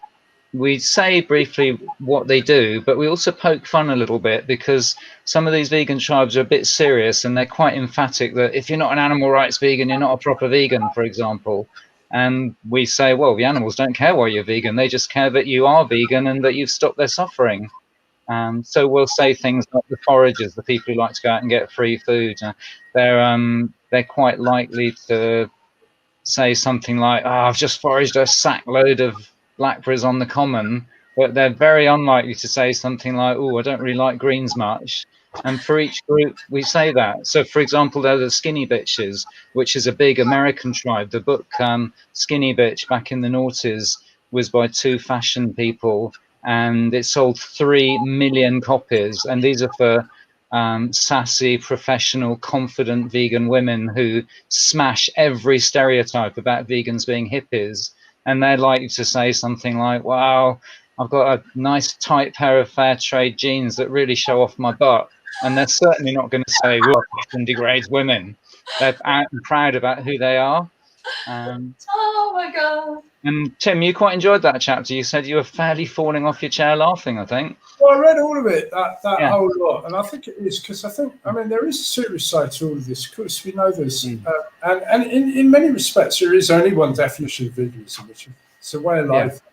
say briefly what they do, but we also poke fun a little bit, because some of these vegan tribes are a bit serious and they're quite emphatic that if you're not an animal rights vegan, you're not a proper vegan, for example. And we say, well, the animals don't care why you're vegan. They just care that you are vegan and that you've stopped their suffering. So we'll say things like the foragers, the people who like to go out and get free food, they're quite likely to say something like, oh, I've just foraged a sack load of blackberries on the common, but they're very unlikely to say something like, oh, I don't really like greens much. And for each group, we say that. So, for example, there are the Skinny Bitches, which is a big American tribe. The book Skinny Bitch back in the noughties was by two fashion people, and it sold 3 million copies. And these are for sassy, professional, confident vegan women who smash every stereotype about vegans being hippies. And they're likely to say something like, wow, I've got a nice tight pair of fair trade jeans that really show off my butt. And they're certainly not going to say, well, fashion degrades women. They're out and proud about who they are. Oh my God. And Tim, you quite enjoyed that chapter. You said you were fairly falling off your chair laughing, I think. Well, I read all of it, that whole lot, and I think it is because there is a serious side to all of this. Of course, we know there's, and in many respects, there is only one definition of veganism, which is a way of life that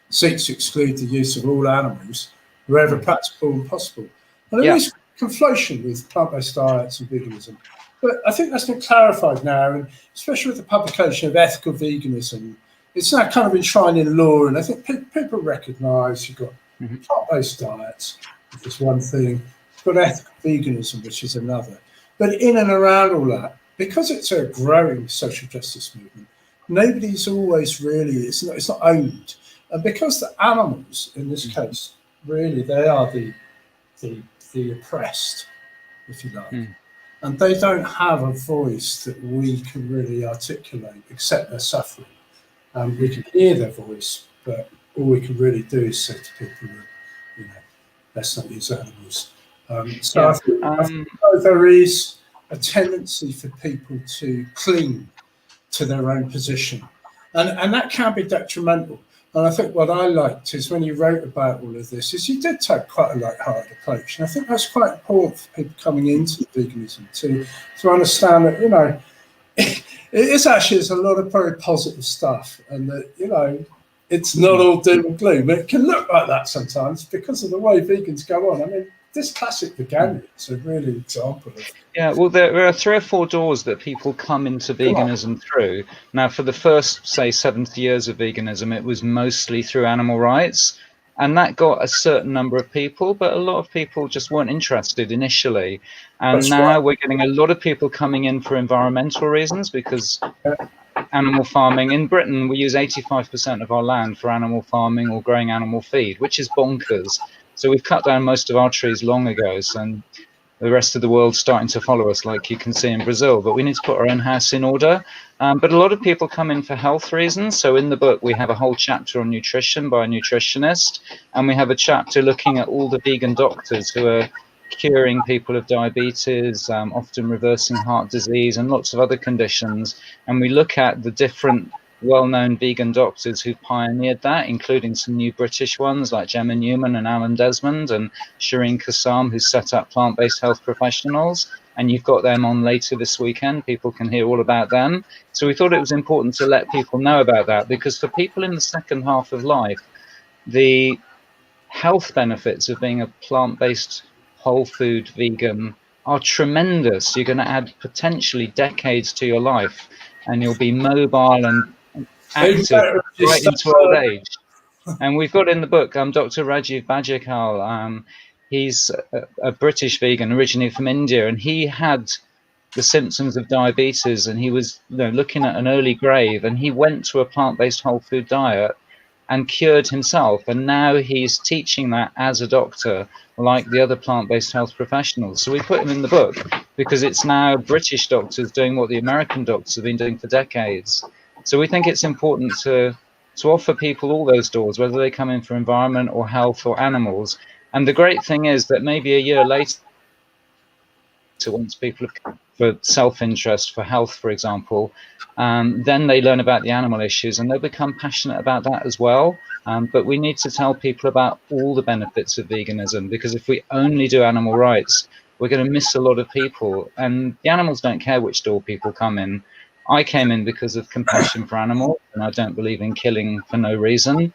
seeks to exclude the use of all animals wherever practical and possible. And there is conflation with plant-based diets and veganism. But I think that's been clarified now, and especially with the publication of Ethical Veganism, it's now kind of enshrined in law, and I think people recognise you've got plant-based diets, which is one thing, you've got ethical veganism, which is another. But in and around all that, because it's a growing social justice movement, nobody's always really, it's not owned. And because the animals, in this case, really, they are the oppressed, if you like. And they don't have a voice that we can really articulate, except their suffering. We can hear their voice, but all we can really do is say to people that, let's not use animals. I think there is a tendency for people to cling to their own position. And that can be detrimental. And I think what I liked is when you wrote about all of this, is you did take quite a light-hearted approach. And I think that's quite important for people coming into veganism to understand that, it is actually, there's a lot of very positive stuff, and that, it's not all doom and gloom. It can look like that sometimes because of the way vegans go on. I mean, this classic veganuary is a really example of. Yeah, well, there are 3 or 4 doors that people come into veganism through. Now, for the first, say, 70 years of veganism, it was mostly through animal rights. And that got a certain number of people, but a lot of people just weren't interested initially. And now we're getting a lot of people coming in for environmental reasons, because animal farming in Britain, we use 85% of our land for animal farming or growing animal feed, which is bonkers. So we've cut down most of our trees long ago, and the rest of the world's starting to follow us, like you can see in Brazil. But we need to put our own house in order. But a lot of people come in for health reasons. So in the book, we have a whole chapter on nutrition by a nutritionist, and we have a chapter looking at all the vegan doctors who are curing people of diabetes, often reversing heart disease and lots of other conditions. And we look at the different well-known vegan doctors who pioneered that, including some new British ones like Gemma Newman and Alan Desmond and Shireen Kassam, who set up plant-based health professionals. And you've got them on later this weekend. People can hear all about them. So we thought it was important to let people know about that, because for people in the second half of life, the health benefits of being a plant-based whole food vegan are tremendous. You're going to add potentially decades to your life, and you'll be mobile and active right into old age. And we've got in the book Dr. Rajiv Bajekal. He's a British vegan originally from India, and he had the symptoms of diabetes, and he was looking at an early grave, and he went to a plant-based whole food diet and cured himself. And now he's teaching that as a doctor, like the other plant-based health professionals. So we put him in the book because it's now British doctors doing what the American doctors have been doing for decades. So we think it's important to offer people all those doors, whether they come in for environment or health or animals. And the great thing is that maybe a year later, once people have come for self-interest, for health, for example, then they learn about the animal issues and they become passionate about that as well. But we need to tell people about all the benefits of veganism, because if we only do animal rights, we're going to miss a lot of people. And the animals don't care which door people come in. I came in because of compassion for animals, and I don't believe in killing for no reason.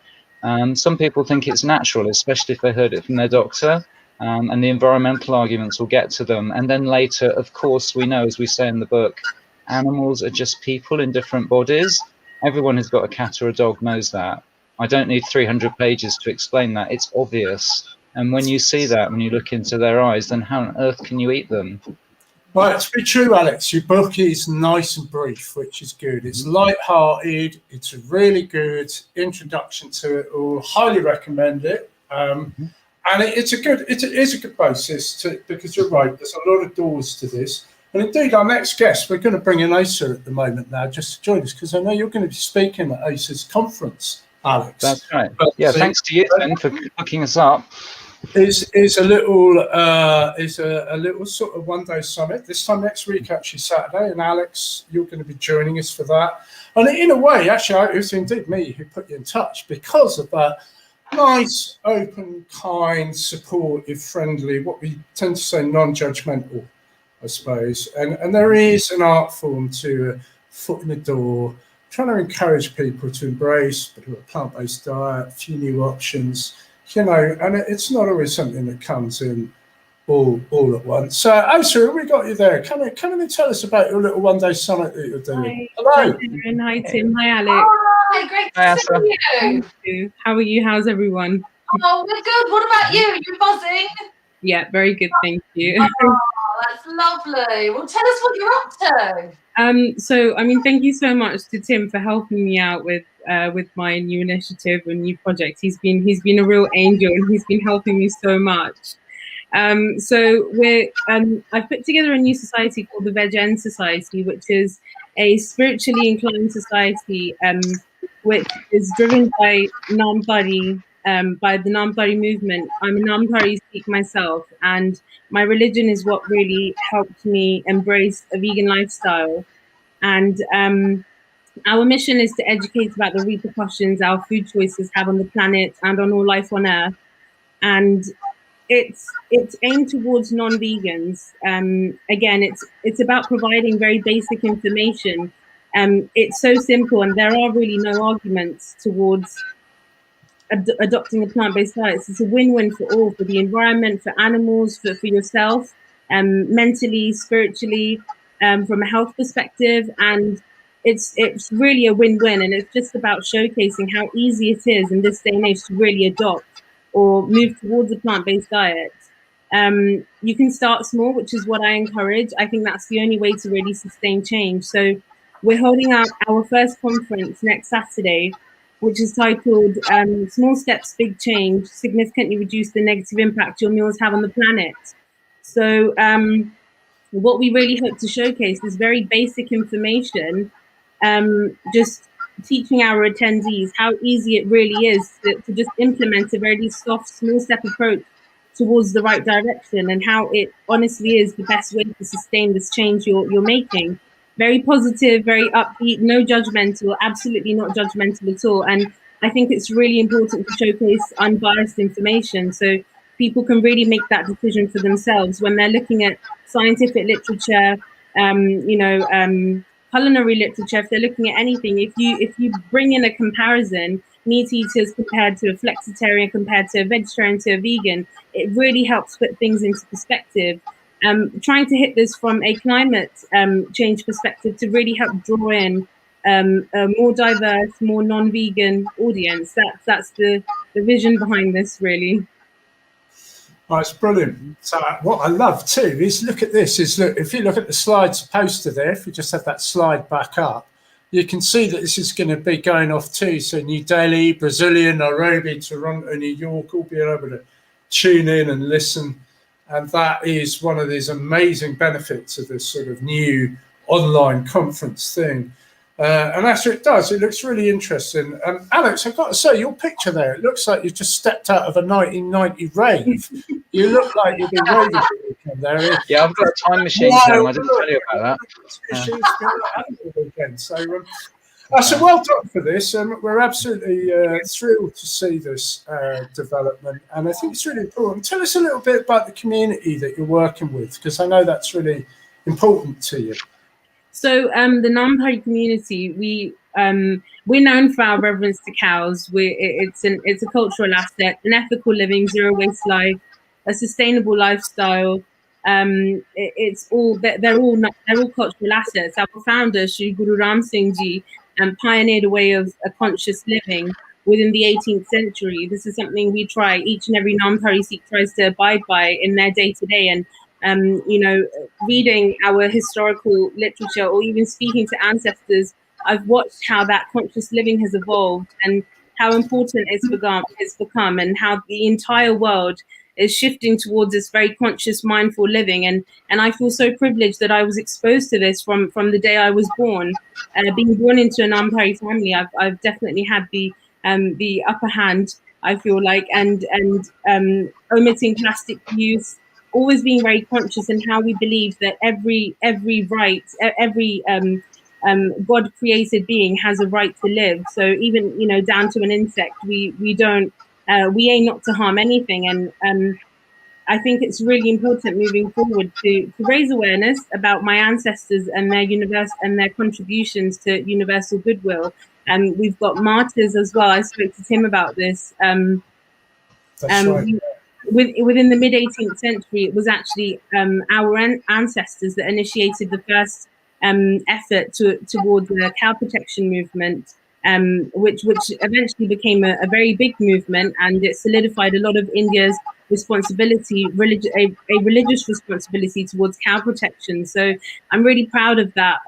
Some people think it's natural, especially if they heard it from their doctor. And the environmental arguments will get to them. And then later, of course, we know, as we say in the book, animals are just people in different bodies. Everyone who's got a cat or a dog knows that. I don't need 300 pages to explain that. It's obvious. And when you see that, when you look into their eyes, then how on earth can you eat them? Well, to be true, Alex, your book is nice and brief, which is good. It's light-hearted. It's a really good introduction to it all. Highly recommend it. And it is a good basis because you're right. There's a lot of doors to this. And indeed, our next guest, we're going to bring in Asa at the moment now, just to join us, because I know you're going to be speaking at Asa's conference, Alex. That's right. Yeah, thanks to you then for hooking us up. Is a little sort of one-day summit this time next week, actually Saturday. And Alex, you're going to be joining us for that. And in a way, actually, it was indeed me who put you in touch because of that. Nice, open, kind, supportive, friendly, what we tend to say non-judgmental, I suppose. And there is an art form to a foot in the door, trying to encourage people to embrace a plant-based diet, a few new options, and it's not always something that comes in all at once. So, Asa, we got you there. Come in and tell us about your little one-day summit that you're doing. Hi. Hello. Hi, Karen. Hi, Tim. Hi, Alex. Hi, great Hi, to see you. Thank you. How are you? How's everyone? Oh, we're good. What about you? Are you buzzing? Yeah, very good. Thank you. Oh, that's lovely. Well, tell us what you're up to. So, thank you so much to Tim for helping me out with my new initiative and new project. He's been a real angel, and he's been helping me so much. So I've put together a new society called the VegfestUK Society, which is a spiritually inclined society, which is driven by Namdhari, by the Namdhari movement. I'm a Namdhari Sikh myself, and my religion is what really helped me embrace a vegan lifestyle. And our mission is to educate about the repercussions our food choices have on the planet and on all life on Earth. And it's aimed towards non-vegans. Again, it's about providing very basic information. It's so simple, and there are really no arguments towards adopting a plant-based diet. It's a win-win for all, for the environment, for animals, for yourself, mentally, spiritually, from a health perspective, and it's really a win-win. And it's just about showcasing how easy it is in this day and age to really adopt or move towards a plant-based diet. You can start small, which is what I encourage. I think that's the only way to really sustain change. So we're holding our first conference next Saturday, which is titled Small Steps, Big Change, Significantly Reduce the Negative Impact Your Meals Have on the Planet. So what we really hope to showcase is very basic information, just teaching our attendees how easy it really is to just implement a very soft, small step approach towards the right direction, and how it honestly is the best way to sustain this change you're making. Very positive, very upbeat, no judgmental, absolutely not judgmental at all. And I think it's really important to showcase unbiased information so people can really make that decision for themselves when they're looking at scientific literature, culinary literature. If they're looking at anything, if you bring in a comparison, meat eaters compared to a flexitarian, compared to a vegetarian to a vegan, it really helps put things into perspective. Trying to hit this from a climate change perspective to really help draw in a more diverse, more non-vegan audience. That's the vision behind this, really. Oh, it's brilliant. So what I love too is look at this. Is look, if you look at the slides poster there, if you just have that slide back up, you can see that this is going to be going off too. So New Delhi, Brazilian, Nairobi, Toronto, New York, all being able to tune in and listen. And that is one of these amazing benefits of this sort of new online conference thing. And that's what it does. It looks really interesting. Alex, I've got to say, your picture there, it looks like you just stepped out of a 1990 rave. You look like you've been raving for the weekend there. Yeah, I've got a time machine, Tim. I didn't tell you about that. So well done for this. We're absolutely thrilled to see this development. And I think it's really important. Tell us a little bit about the community that you're working with, because I know that's really important to you. So the Nampari community, we're known for our reverence to cows. It's a cultural asset, an ethical living, zero waste life, a sustainable lifestyle. It's all they're all cultural assets. Our founder, Shri Guru Ram Singh Ji, pioneered a way of a conscious living within the 18th century. This is something we try. Each and every Nampari Sikh tries to abide by in their day to day. And reading our historical literature or even speaking to ancestors, I've watched how that conscious living has evolved and how important it's become, and how the entire world is shifting towards this very conscious, mindful living. And I feel so privileged that I was exposed to this from the day I was born. Being born into a Nampari family, I've definitely had the upper hand, I feel like, and omitting plastic use, always being very conscious in how we believe that every God created being has a right to live. So even down to an insect, we aim not to harm anything. And I think it's really important moving forward to raise awareness about my ancestors and their contributions to universal goodwill. And we've got martyrs as well. I spoke to Tim about this. That's right. Within the mid-18th century, it was actually our ancestors that initiated the first effort towards the cow protection movement, which eventually became a very big movement, and it solidified a lot of India's responsibility, a religious responsibility towards cow protection. So I'm really proud of that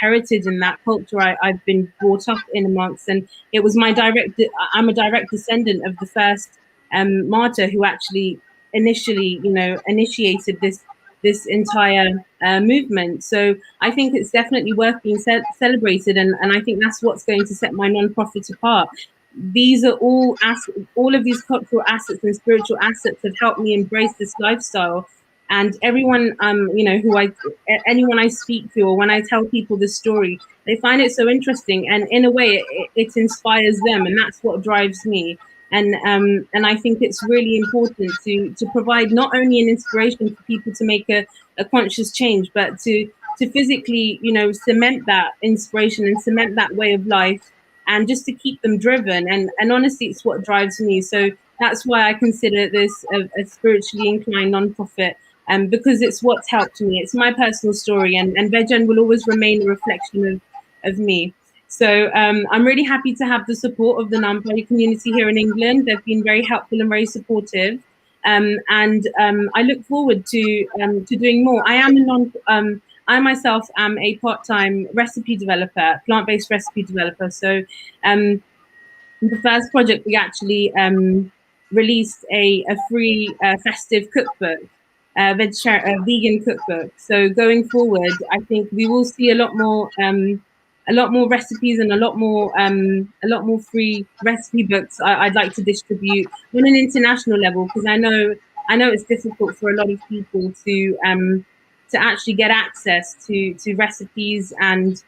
heritage and that culture I've been brought up in amongst. And it was I'm a direct descendant of the first martyr who actually initially initiated this entire movement. So I think it's definitely worth being celebrated, and I think that's what's going to set my non-profit apart. These are all of these cultural assets and spiritual assets have helped me embrace this lifestyle. And everyone anyone I speak to, or when I tell people this story, they find it so interesting, and in a way it inspires them, and that's what drives me. And I think it's really important to provide not only an inspiration for people to make a conscious change, but to physically, cement that inspiration and cement that way of life, and just to keep them driven. And honestly, it's what drives me. So that's why I consider this a spiritually inclined nonprofit, because it's what's helped me. It's my personal story, and Vegan will always remain a reflection of me. So I'm really happy to have the support of the Nampari community here in England. They've been very helpful and very supportive, and I look forward to doing more. I myself am a part-time recipe developer, plant-based recipe developer. So the first project, we actually released a free festive cookbook, vegan cookbook. So going forward, I think we will see a lot more recipes and a lot more free recipe books I'd like to distribute on an international level, because I know it's difficult for a lot of people to actually get access to recipes and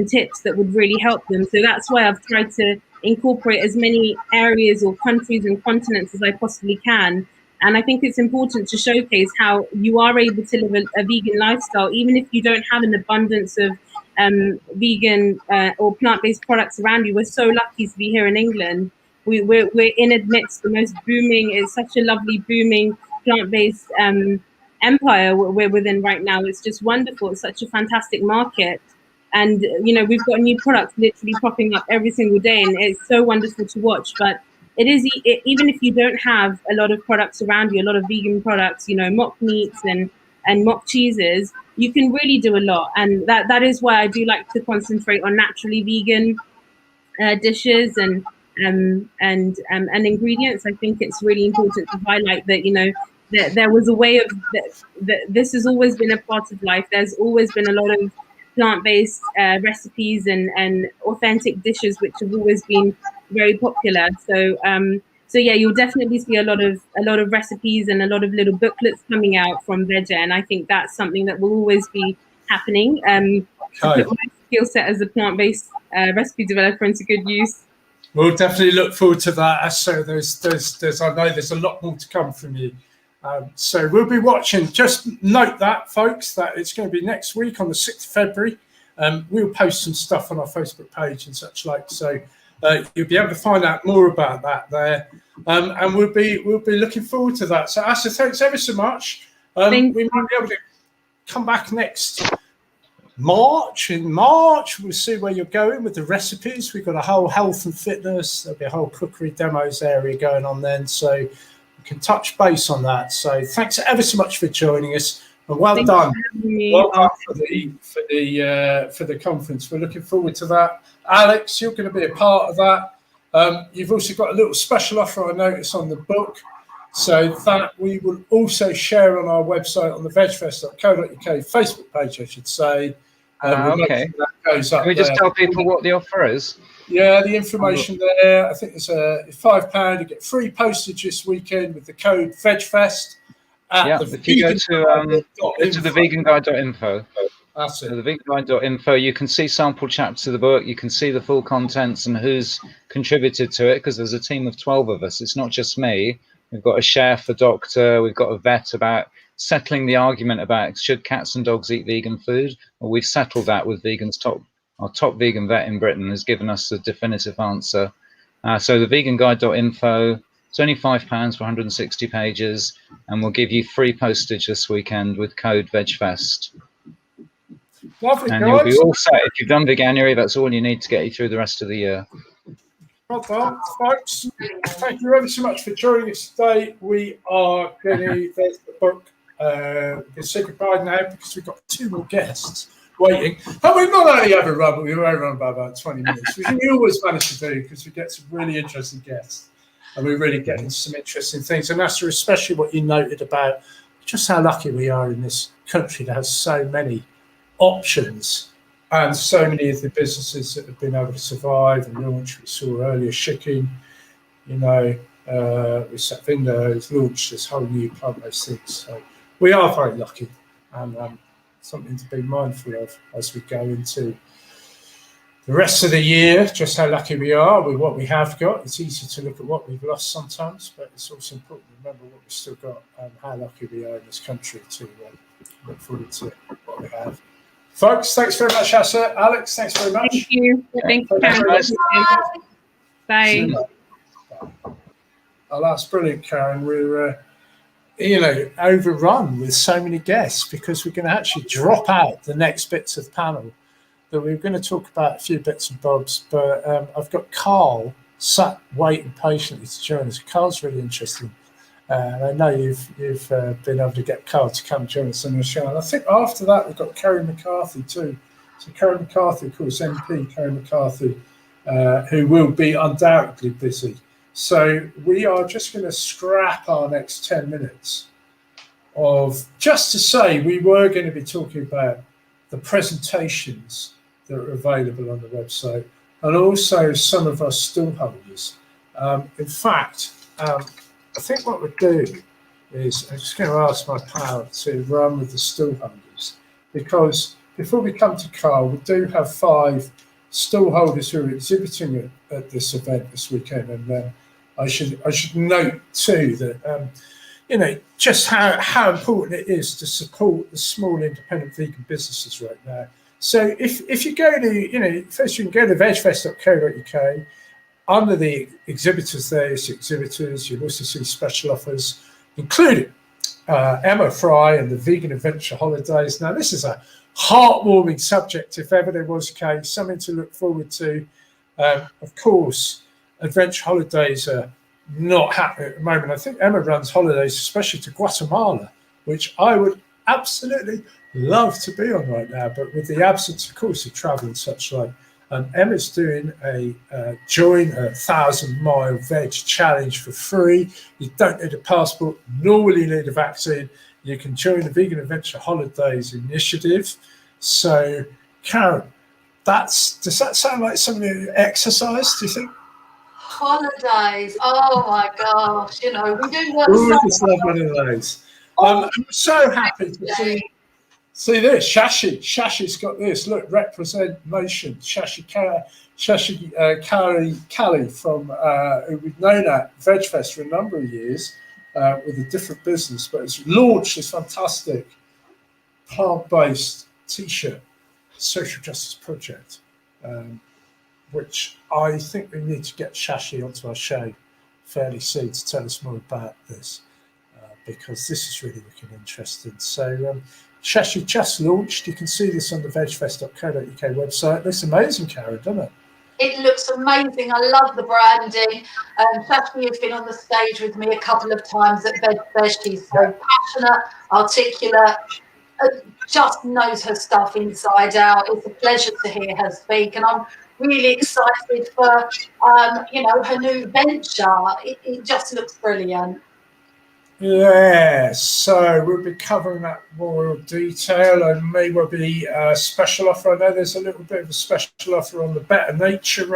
tips that would really help them. So that's why I've tried to incorporate as many areas or countries and continents as I possibly can. And I think it's important to showcase how you are able to live a vegan lifestyle, even if you don't have an abundance of vegan or plant-based products around you. We're so lucky to be here in England. We're in amidst the most booming, it's such a lovely booming plant-based empire we're within right now. It's just wonderful. It's such a fantastic market. And, we've got new products literally popping up every single day, and it's so wonderful to watch. But even if you don't have a lot of products around you, a lot of vegan products, mock meats and mock cheeses, you can really do a lot. And that is why I do like to concentrate on naturally vegan dishes and ingredients. I think it's really important to highlight that, that there was a way of that this has always been a part of life. There's always been a lot of plant-based recipes and authentic dishes which have always been very popular. So yeah, you'll definitely see a lot of recipes and a lot of little booklets coming out from Veggie, and I think that's something that will always be happening. To put my skill set as a plant-based recipe developer into good use. We'll definitely look forward to that. So there's I know there's a lot more to come from you. So we'll be watching. Just note that, folks, that it's going to be next week on the 6th of February. We'll post some stuff on our Facebook page and such like. So you'll be able to find out more about that there. And we'll be looking forward to that. So Asa, thanks ever so much. We might be able to come back next March. In March, we'll see where you're going with the recipes. We've got a whole health and fitness. There'll be a whole cookery demos area going on then. So we can touch base on that. So thanks ever so much for joining us. And well done. Well done for the conference. We're looking forward to that. Alex, you're going to be a part of that. You've also got a little special offer I noticed on the book. So that we will also share on our website on the VegfestUK Facebook page, I should say. Okay. That goes up Can we just there. tell people what the offer is? Yeah, the information there. I think it's £5. You get free postage this weekend with the code VegFest. If you go to the veganguide.info. That's it. So the veganguide.info, you can see sample chapters of the book. You can see the full contents and who's contributed to it, because there's a team of 12 of us. It's not just me. We've got a chef, a doctor. We've got a vet about settling the argument about should cats and dogs eat vegan food. Well, we've settled that with our top vegan vet in Britain has given us a definitive answer. So the veganguide.info, it's only £5 for 160 pages, and we'll give you free postage this weekend with code VegFest. Lovely, and guys. You'll be all set. If you've done Veganuary, that's all you need to get you through the rest of the year. Well done, folks. Thank you ever so much for joining us today. We are going to, there's the book. We'll say goodbye now because we've got 2 more guests waiting. And we not only have a run, but we were run by about 20 minutes, which we always manage to do because we get some really interesting guests. And we really get into some interesting things. And that's especially what you noted about just how lucky we are in this country to have so many options and so many of the businesses that have been able to survive and launch. We saw earlier Shicken, with Satvinder has launched this whole new plant-based thing. So we are very lucky, and something to be mindful of as we go into the rest of the year, just how lucky we are with what we have got. It's easy to look at what we've lost sometimes, but it's also important to remember what we've still got and how lucky we are in this country to look forward to what we have. Folks, thanks very much, Asa. Alex, thanks very much. Thank you. Thank you. Bye. Oh, that's brilliant, Karen. We're, overrun with so many guests because we're going to actually drop out the next bits of the panel that we're going to talk about a few bits and bobs. But I've got Carl sat waiting patiently to join us. Carl's really interesting. And I know you've been able to get Carl to come join us on the show. And I think after that, we've got Kerry McCarthy too. So Kerry McCarthy, of course, MP Kerry McCarthy, who will be undoubtedly busy. So we are just going to scrap our next 10 minutes of just to say we were going to be talking about the presentations that are available on the website and also some of our stallholders. In fact, I think what we'll do is I'm just going to ask my pal to run with the stallholders, because before we come to Carl, we do have 5 stallholders who are exhibiting at this event this weekend. And I should note too that just how important it is to support the small independent vegan businesses right now. So if you go to first you can go to VegfestUK. Under the exhibitors there is exhibitors. You'll also see special offers, including Emma Fry and the Vegan Adventure Holidays. Now, this is a heartwarming subject, if ever there was a case, something to look forward to. Of course, Adventure Holidays are not happening at the moment. I think Emma runs holidays, especially to Guatemala, which I would absolutely love to be on right now, but with the absence, of course, of travel and such like. Emma's doing a join a 1,000-mile veg challenge for free. You don't need a passport, nor will you need a vaccine. You can join the Vegan Adventure Holidays initiative. So, Karen, does that sound like something you exercise, do you think? Holidays. Oh my gosh, we do work Ooh, so just love one of those. I'm so happy to see this. Shashi's got this. Look, representation. Shashi Kali from who we've known at VegFest for a number of years with a different business, but it's launched this fantastic plant-based T-shirt, social justice project, which I think we need to get Shashi onto our show fairly soon to tell us more about this, because this is really looking interesting. So Shashi just launched. You can see this on the VegfestUK website. It looks amazing, Karen, doesn't it? It looks amazing. I love the branding. Shashi has been on the stage with me a couple of times at VegFest. She's so passionate, articulate, just knows her stuff inside out. It's a pleasure to hear her speak, and I'm really excited for her new venture. It just looks brilliant. Yeah, so we'll be covering that more in detail, and maybe will be a special offer. I know there's a little bit of a special offer on the Better Nature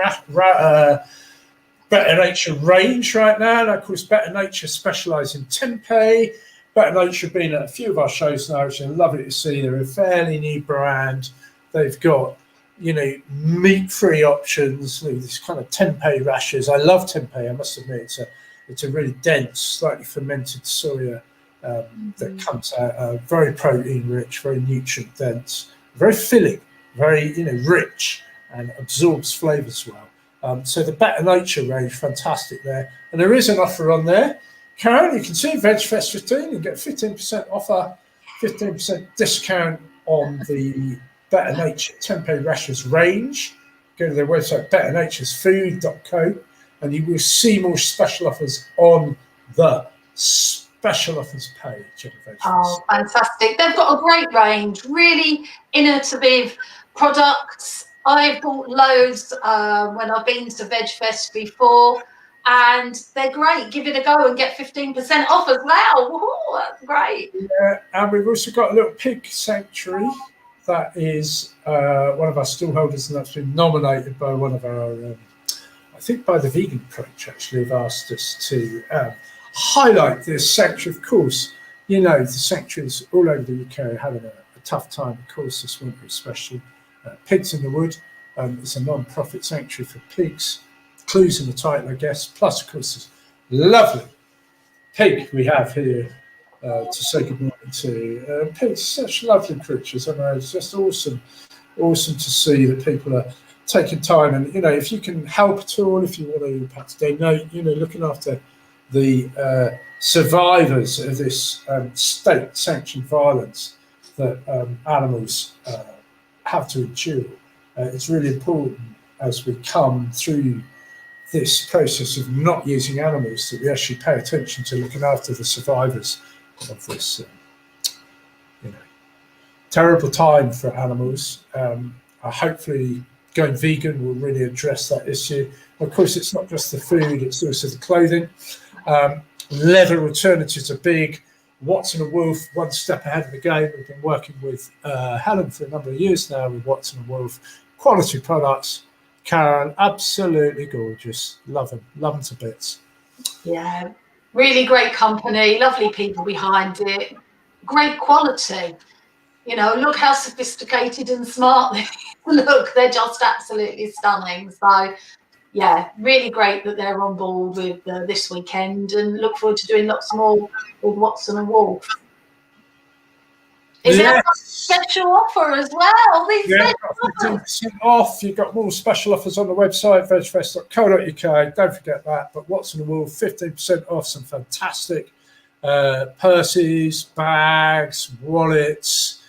range right now. And of course, Better Nature specialise in tempeh. Better Nature been at a few of our shows now, which I'm lovely to see. They're a fairly new brand. They've got meat-free options, these kind of tempeh rashers. I love tempeh, I must admit. It's a really dense, slightly fermented soya that comes out very protein-rich, very nutrient-dense, very filling, very rich, and absorbs flavours well. So the Better Nature range, fantastic there. And there is an offer on there. Karen, you can see VegFest 15 and get 15% offer, 15% discount on the Better Nature tempeh rashers range. Go to their website, betternaturesfood.co. and you will see more special offers on the special offers page of the VegFest. Oh, fantastic. They've got a great range, really innovative products. I've bought loads when I've been to VegFest before, and they're great. Give it a go and get 15% off as well. Woohoo, that's great. Yeah, and we've also got a little pig sanctuary that is one of our stallholders, and that's been nominated by one of our I think by the Vegan Approach, actually, have asked us to highlight this sanctuary. Of course, the sanctuaries all over the UK are having a tough time, of course, this winter especially. Pigs in the Wood is a non-profit sanctuary for pigs. Clues in the title, I guess. Plus, of course, this lovely pig we have here to say good morning to. Pigs, such lovely creatures. I know, it's just awesome to see that people are taking time, and if you can help at all, if you want to perhaps donate, looking after the survivors of this state-sanctioned violence that animals have to endure. It's really important as we come through this process of not using animals that we actually pay attention to looking after the survivors of this terrible time for animals. Hopefully going vegan will really address that issue. Of course, it's not just the food, it's also the clothing. Leather alternatives are big. Watson & Wolf, one step ahead of the game. We've been working with Helen for a number of years now with Watson & Wolf. Quality products. Karen, absolutely gorgeous. Love them to bits. Yeah, really great company, lovely people behind it, great quality. Look how sophisticated and smart they look. They're just absolutely stunning. So, yeah, really great that they're on board with this weekend, and look forward to doing lots more with Watson & Wolf. Is there a special offer as well? Yeah, 15% off. You've got more special offers on the website, vegfest.co.uk. Don't forget that. But Watson & Wolf, 15% off some fantastic purses, bags, wallets.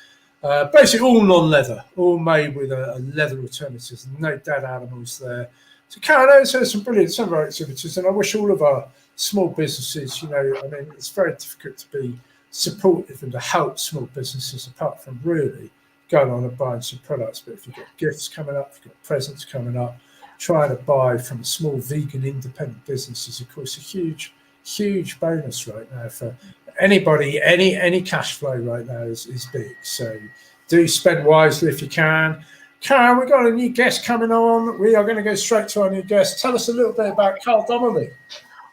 Basically all non-leather, all made with a leather alternatives, no dead animals there. So Karen, there's some brilliant summer activities, and I wish all of our small businesses, you know, I mean, it's very difficult to be supportive and to help small businesses apart from really going on and buying some products. But if you've got gifts coming up, if you've got presents coming up, trying to buy from small vegan independent businesses, of course, a huge bonus right now for anybody. Any cash flow right now is big. So do spend wisely if you can. Karen, we've got a new guest coming on. We are going to go straight to our new guest. Tell us a little bit about Carl Donnelly.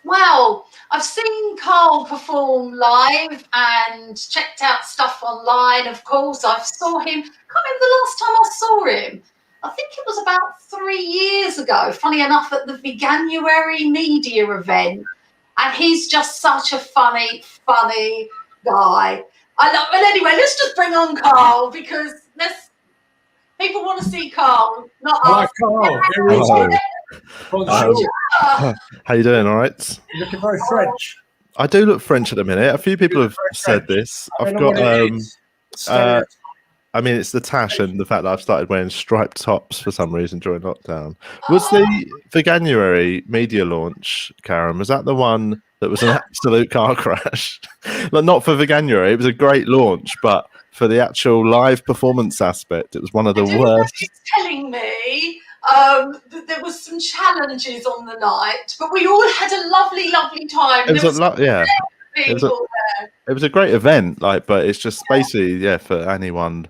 Well, I've seen Carl perform live and checked out stuff online, of course. I saw him, can't remember the last time I saw him. I think it was about 3 years ago, funny enough, at the Veganuary media event. And he's just such a funny guy. Well, anyway, let's just bring on Carl because people want to see Carl, not Hi, us. Carl. Hello. How you doing? All right. You're looking very French. I do look French at the minute. A few people have said this. I've got. I mean, it's the tash and the fact that I've started wearing striped tops for some reason during lockdown. Was the Veganuary media launch, Karen? Was that the one that was an absolute car crash? Like, not for Veganuary. It was a great launch, but for the actual live performance aspect, it was one of the worst. He's telling me that there was some challenges on the night, but we all had a lovely time. It was It was a great event, like, but it's just basically, for anyone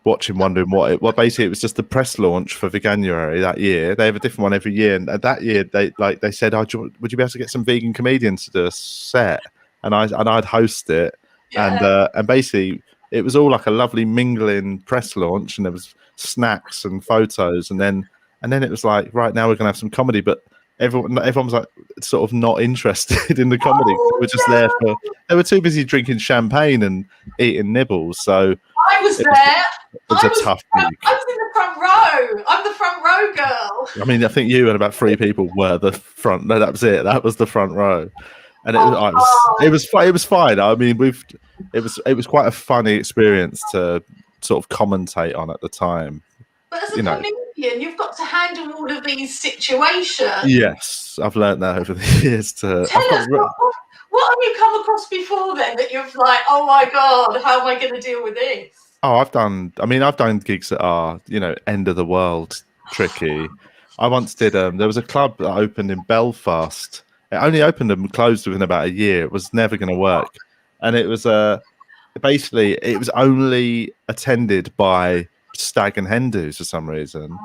watching wondering what basically it was just the press launch for Veganuary that year. They have a different one every year, and that year they said, would you be able to get some vegan comedians to do a set? And I'd host it, and basically it was all like a lovely mingling press launch, and there was snacks and photos, and then it was like, right, now we're gonna have some comedy, but everyone was like sort of not interested in the comedy. We're just there they were too busy drinking champagne and eating nibbles. So I was there. It was a tough gig. I was in the front row. I'm the front row girl. I mean, I think you and about 3 people were the front. No, that was it. That was the front row, and it was fine. I mean, it was quite a funny experience to sort of commentate on at the time. But as a comedian, you've got to handle all of these situations. Yes, I've learned that over the years. Tell us, what have you come across before then that you're like, oh my God, how am I going to deal with this? Oh, I've done gigs that are, end of the world tricky. I once did, there was a club that opened in Belfast. It only opened and closed within about a year. It was never going to work. And it was basically, it was only attended by stag and hen do's for some reason,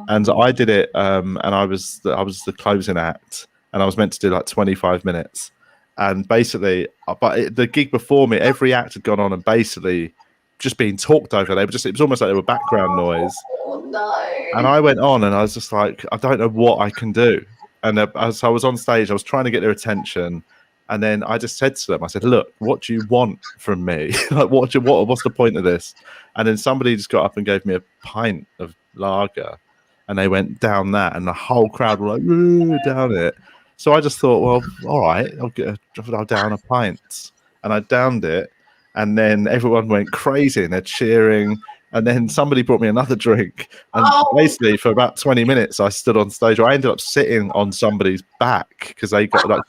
and I did it, and I was the closing act, and I was meant to do like 25 minutes, and basically, the gig before me, every act had gone on and basically just being talked over. It was almost like they were background noise. Oh no! And I went on, and I was just like, I don't know what I can do. And as I was on stage, I was trying to get their attention. And then I just said to them, I said, look, what do you want from me? Like, what's the point of this? And then somebody just got up and gave me a pint of lager, and they went down that, and the whole crowd were like, ooh, down it. So I just thought, well, all right, I'll down a pint. And I downed it, and then everyone went crazy, and they're cheering. And then somebody brought me another drink. And basically, for about 20 minutes, I stood on stage. I ended up sitting on somebody's back because they got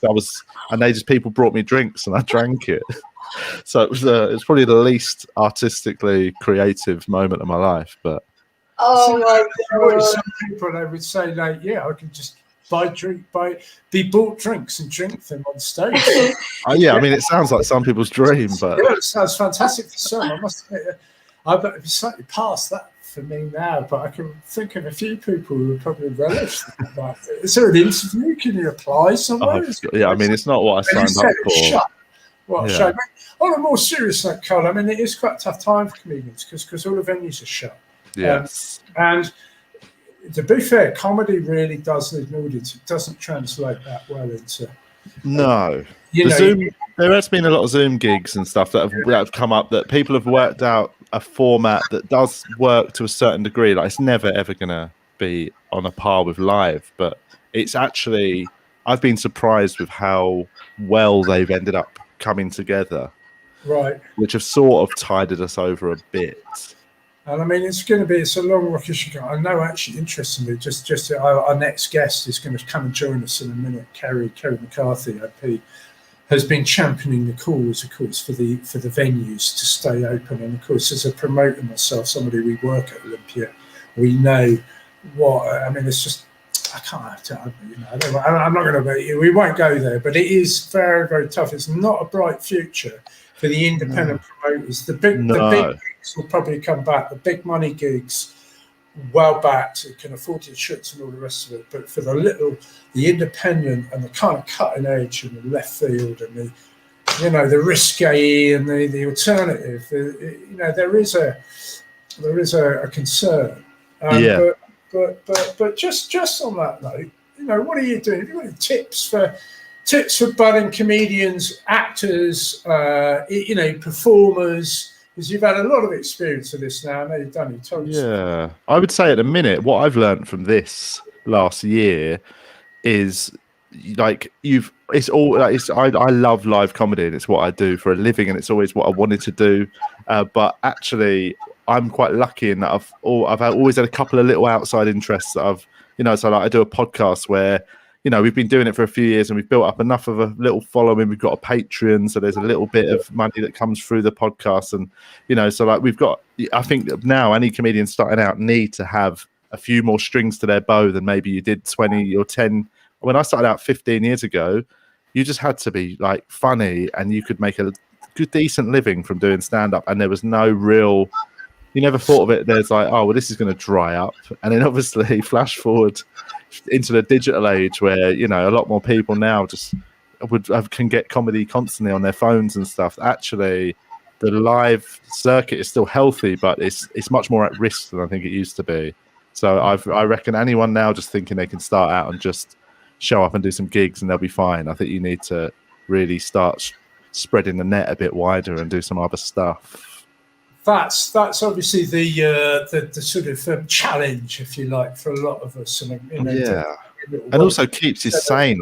people brought me drinks and I drank it. So it was probably the least artistically creative moment of my life. But some people, they would say, like, I can just be bought drinks and drink them on stage. I mean, it sounds like some people's dream, but it sounds fantastic for some. I must admit, I've been slightly past that for me now, but I can think of a few people who would probably relish that. Is there an interview? Can you apply somewhere? I mean, it's not what I signed up for. What a shame. On a more serious note, Carl, I mean, it is quite a tough time for comedians because all the venues are shut. Yes. And to be fair, comedy really does need an audience. It doesn't translate that well into... No. There has been a lot of Zoom gigs and stuff that have come up that people have worked out a format that does work to a certain degree. Like, it's never ever going to be on a par with live, but it's actually, I've been surprised with how well they've ended up coming together, right? Which have sort of tided us over a bit. And I mean, it's a long rocky show. I know, actually, interestingly, just our next guest is going to come and join us in a minute. Kerry McCarthy, OP, has been championing the cause, of course, for the venues to stay open. And of course, as a promoter myself, somebody we work at Olympia, we know it's just, I can't, I'm not going to, we won't go there, but it is very, very tough. It's not a bright future for the independent promoters. The big gigs will probably come back, the big money gigs, well backed, can afford the shirts and all the rest of it. But for the independent and the kind of cutting edge and the left field and the risque and the alternative, there is a concern. But just on that note, what are you doing? Have you got any tips for budding comedians, actors, performers? Because you've had a lot of experience of this now. I know you've done it. Yeah, I would say at the minute, what I've learned from this last year is I love live comedy and it's what I do for a living and it's always what I wanted to do. But actually, I'm quite lucky in that I've always had a couple of little outside interests that I do a podcast where, we've been doing it for a few years and we've built up enough of a little following. We've got a Patreon, so there's a little bit of money that comes through the podcast. And, we've got, I think now any comedian starting out need to have a few more strings to their bow than maybe you did 20 or 10. When I started out 15 years ago, you just had to be funny and you could make a good, decent living from doing stand-up. And there was no real, you never thought of it. There's this is going to dry up. And then obviously flash forward into the digital age where, a lot more people now just can get comedy constantly on their phones and stuff. Actually, the live circuit is still healthy, but it's much more at risk than I think it used to be. So I reckon anyone now just thinking they can start out and just show up and do some gigs and they'll be fine. I think you need to really start spreading the net a bit wider and do some other stuff. That's obviously the sort of challenge, if you like, for a lot of us. And also keeps you sane.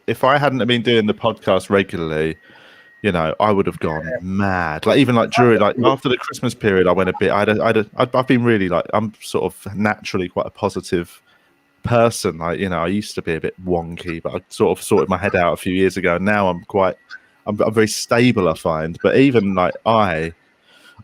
If I hadn't been doing the podcast regularly, I would have gone mad. During after the Christmas period, I went a bit. I've been really I'm sort of naturally quite a positive person. I used to be a bit wonky, but I sort of sorted my head out a few years ago. And now I'm very stable, I find. But even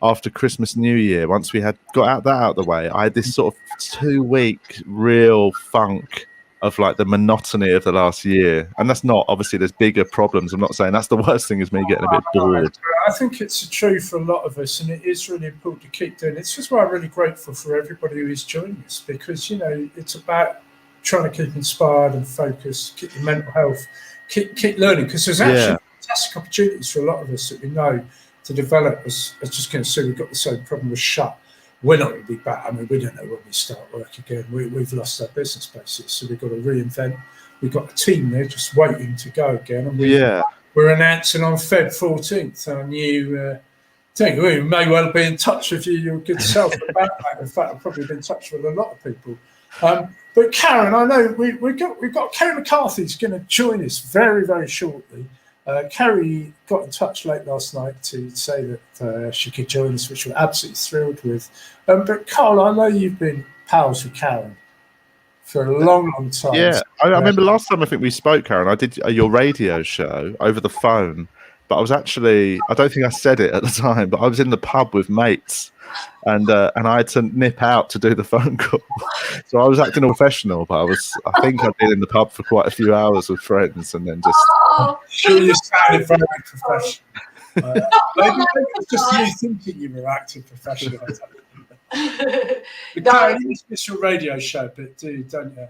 after Christmas, New Year, once we had got that out of the way, I had this sort of 2-week real funk of the monotony of the last year. And that's not, obviously there's bigger problems. I'm not saying that's the worst thing, is me getting a bit bored. I think it's true for a lot of us, and it is really important to keep doing it. It's just why I'm really grateful for everybody who is joining us, because, it's about trying to keep inspired and focused, keep your mental health, keep learning, because there's actually fantastic opportunities for a lot of us that we know to develop. As I was just going to say, we've got the same problem with shut. We're not going to be back. I mean, we don't know when we start work again. We've lost our business basis, so we've got to reinvent. We've got a team there just waiting to go again. And we're announcing on Feb 14th our new thing. We may well be in touch with you, your good self, about that. In fact, I've probably been in touch with a lot of people. But Karen, I know we've got Kerry McCarthy's going to join us very, very shortly. Kerry got in touch late last night to say that she could join us, which we're absolutely thrilled with. But Carl, I know you've been pals with Karen for a long, long time. Yeah, I remember last time I think we spoke, Karen, I did your radio show over the phone, but I was actually, I don't think I said it at the time, but I was in the pub with mates. And I had to nip out to do the phone call, so I was acting all professional. But I think I'd been in the pub for quite a few hours with friends, and then just. Sure, you sounded very professional. Maybe it's just you thinking you were acting professional. Karen, you miss your radio show, but don't you?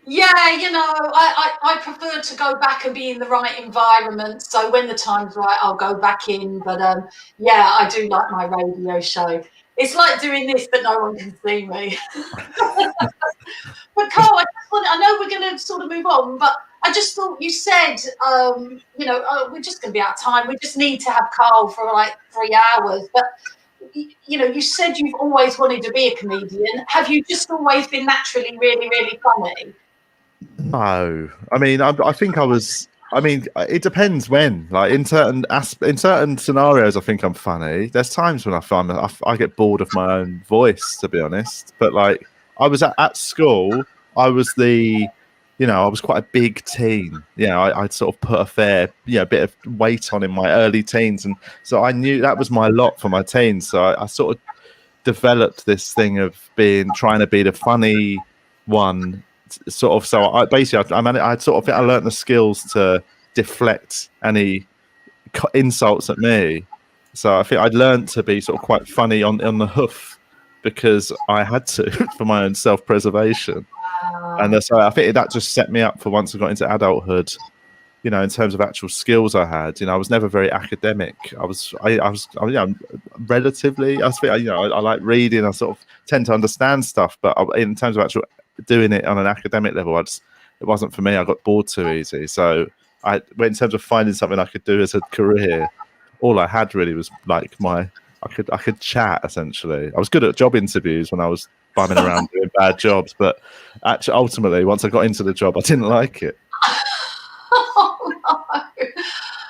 Yeah, I prefer to go back and be in the right environment. So when the time's right, I'll go back in. But I do like my radio show. It's like doing this, but no one can see me. But Carl, I know we're going to sort of move on, but I just thought you said, we're just going to be out of time. We just need to have Carl for 3 hours. But you said you've always wanted to be a comedian. Have you just always been naturally really, really funny? No, I mean, I think I was I mean, it depends when. Like in certain scenarios, I think I'm funny. There's times when I get bored of my own voice, to be honest. But like, I was at school, I was I was quite a big teen. I'd sort of put a fair, bit of weight on in my early teens, and so I knew that was my lot for my teens. So I sort of developed this thing of trying to be the funny one. Sort of, so I learned the skills to deflect any insults at me. So I think I'd learned to be sort of quite funny on the hoof because I had to for my own self-preservation. And so I think that just set me up for once I got into adulthood. In terms of actual skills I had, I was never very academic. I was relatively. I like reading. I sort of tend to understand stuff, but in terms of actual doing it on an academic level, it wasn't for me. I got bored too easy. So in terms of finding something I could do as a career, all I had really was like I could chat essentially. I was good at job interviews when I was bumming around doing bad jobs, but actually, ultimately, once I got into the job, I didn't like it. Oh no!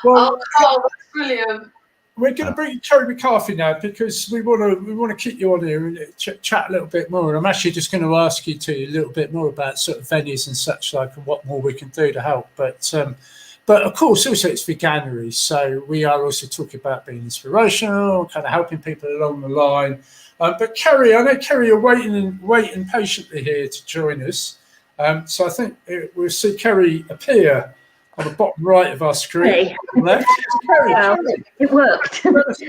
Well, that's brilliant. We're going to bring Kerry McCarthy now because we want to keep you on here and chat a little bit more. And I'm actually just going to ask you a little bit more about sort of venues and such like, and what more we can do to help. But of course, also it's veganery, so we are also talking about being inspirational, kind of helping people along the line. But Kerry, I know Kerry, you're waiting patiently here to join us. So I think we'll see Kerry appear on the bottom right of our screen. Hey. Left. Well, it worked. Much.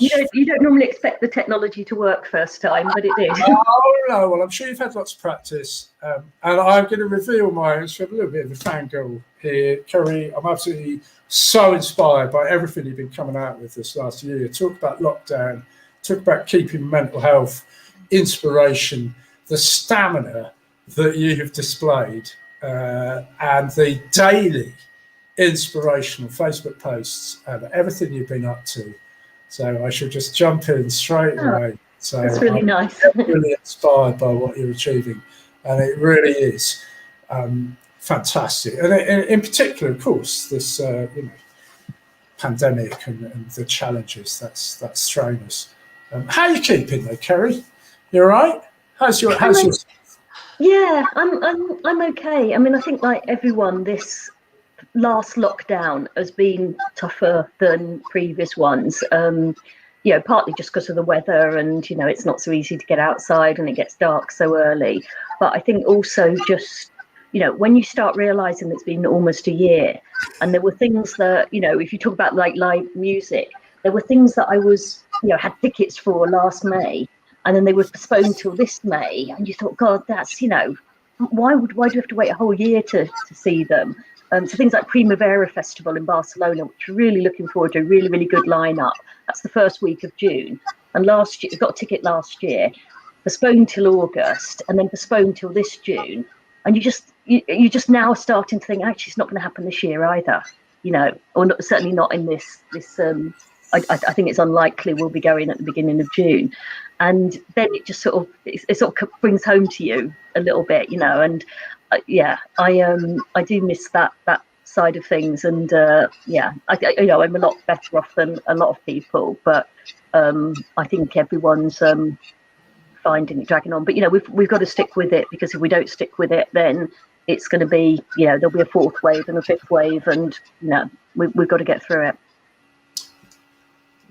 You don't normally expect the technology to work first time, but it did. Oh no! Well, I'm sure you've had lots of practice, and I'm going to reveal mine. So I'm a little bit of a fangirl here, Kerry. I'm absolutely so inspired by everything you've been coming out with this last year. Talk about lockdown, talk about keeping mental health, inspiration, the stamina that you have displayed, and the daily inspirational Facebook posts and everything you've been up to. So I should just jump in straight away. So That's really nice. I'm really inspired by what you're achieving, and it really is fantastic. And in particular, of course, this pandemic and the challenges that's thrown us. How are you keeping though, Kerry? You all right? How's your Yeah, I'm okay. I mean, I think like everyone, this last lockdown has been tougher than previous ones. Partly just because of the weather and, it's not so easy to get outside and it gets dark so early. But I think also just, when you start realizing it's been almost a year and there were things that, if you talk about like live music, there were things that I was, had tickets for last May. And then they were postponed till this May, and you thought, God, that's why do you have to wait a whole year to see them? So things like Primavera Festival in Barcelona, which we're really looking forward to, a really, really good lineup. That's the first week of June, and last year we got a ticket last year, postponed till August, and then postponed till this June, and you just now starting to think actually it's not going to happen this year either, or not, certainly not in this. I think it's unlikely we'll be going at the beginning of June. And then it just sort of brings home to you a little bit, and I do miss that side of things. And I'm a lot better off than a lot of people, but I think everyone's finding it dragging on. But we've got to stick with it, because if we don't stick with it, then it's going to be there'll be a fourth wave and a fifth wave, and we've got to get through it.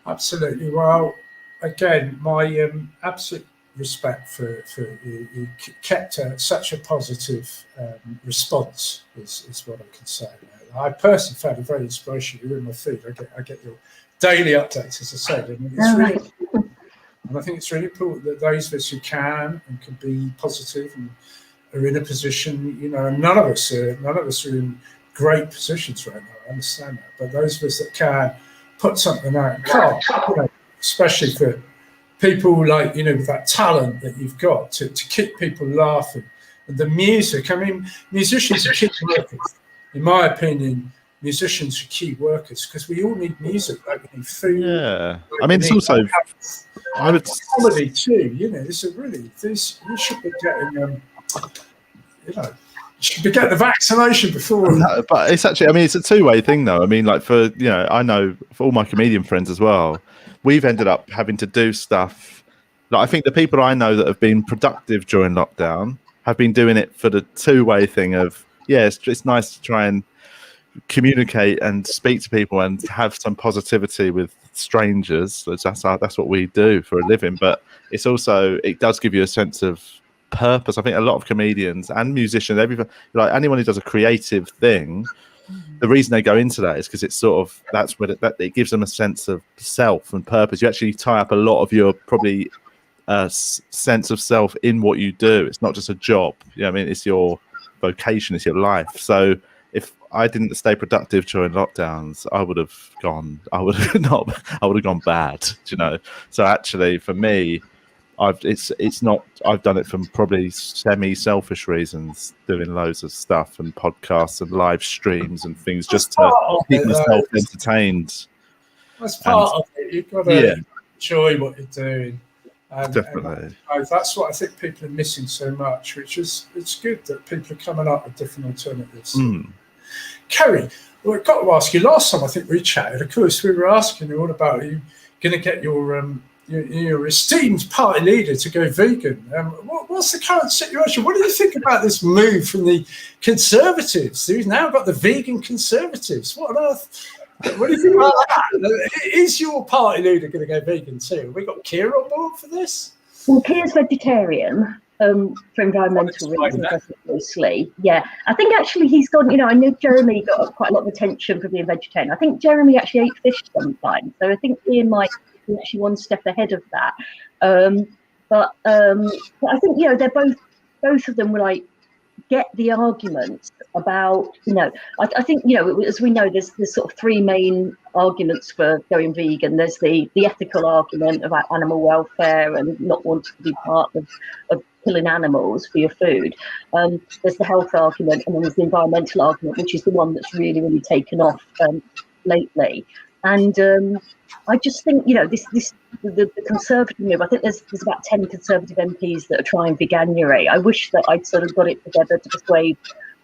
Absolutely. Well, again, my absolute respect for you kept such a positive response is what I can say. I personally found it very inspirational. You're in my feed. I get your daily updates, as I said. And I think it's really important that those of us who can and can be positive and are in a position, and none of us are in great positions right now. I understand that, but those of us that can put something out and can't, especially for people like, with that talent that you've got to keep people laughing. And the music, I mean, musicians are key workers. In my opinion, musicians are key workers, because we all need music, like we need food. Yeah. I mean, it's also comedy too, we should be getting, should get the vaccination before. No, but it's actually, I mean, it's a two-way thing, though. I mean, like for I know for all my comedian friends as well, we've ended up having to do stuff. Like I think the people I know that have been productive during lockdown have been doing it for the two-way thing of it's nice to try and communicate and speak to people and have some positivity with strangers. That's what we do for a living. But it's also, it does give you a sense of purpose. I think a lot of comedians and musicians, like anyone who does a creative thing, the reason they go into that is because it's sort of, that's what it gives them a sense of self and purpose. You actually tie up a lot of your probably sense of self in what you do. It's not just a job. I mean, it's your vocation, it's your life. So if I didn't stay productive during lockdowns, I would have gone bad, So actually for me, I've done it from probably semi-selfish reasons, doing loads of stuff and podcasts and live streams and things just to keep myself entertained. That's part of it. You've got to enjoy what you're doing. Definitely. And that's what I think people are missing so much, which is, it's good that people are coming up with different alternatives. Kerry, well, I've got to ask you, last time I think we chatted, of course, we were asking you all about, are you going to get your esteemed party leader to go vegan? What's the current situation? What do you think about this move from the Conservatives, who've now got the vegan Conservatives? What on earth? What do you think about that? Is your party leader going to go vegan too? Have we got Keir on board for this? Well, Keir's vegetarian for environmental reasons, mostly. Yeah, I think actually he's gone. I know Jeremy got quite a lot of attention for being vegetarian. I think Jeremy actually ate fish sometimes, so I think Keir might be actually one step ahead of that. But I think they're both of them were like, get the arguments about, I think, as we know, there's sort of three main arguments for going vegan. There's the ethical argument about animal welfare and not wanting to be part of killing animals for your food. There's the health argument, and then there's the environmental argument, which is the one that's really, really taken off lately. And I just think, the Conservative move, I think there's about 10 Conservative MPs that are trying veganuary. I wish that I'd sort of got it together to persuade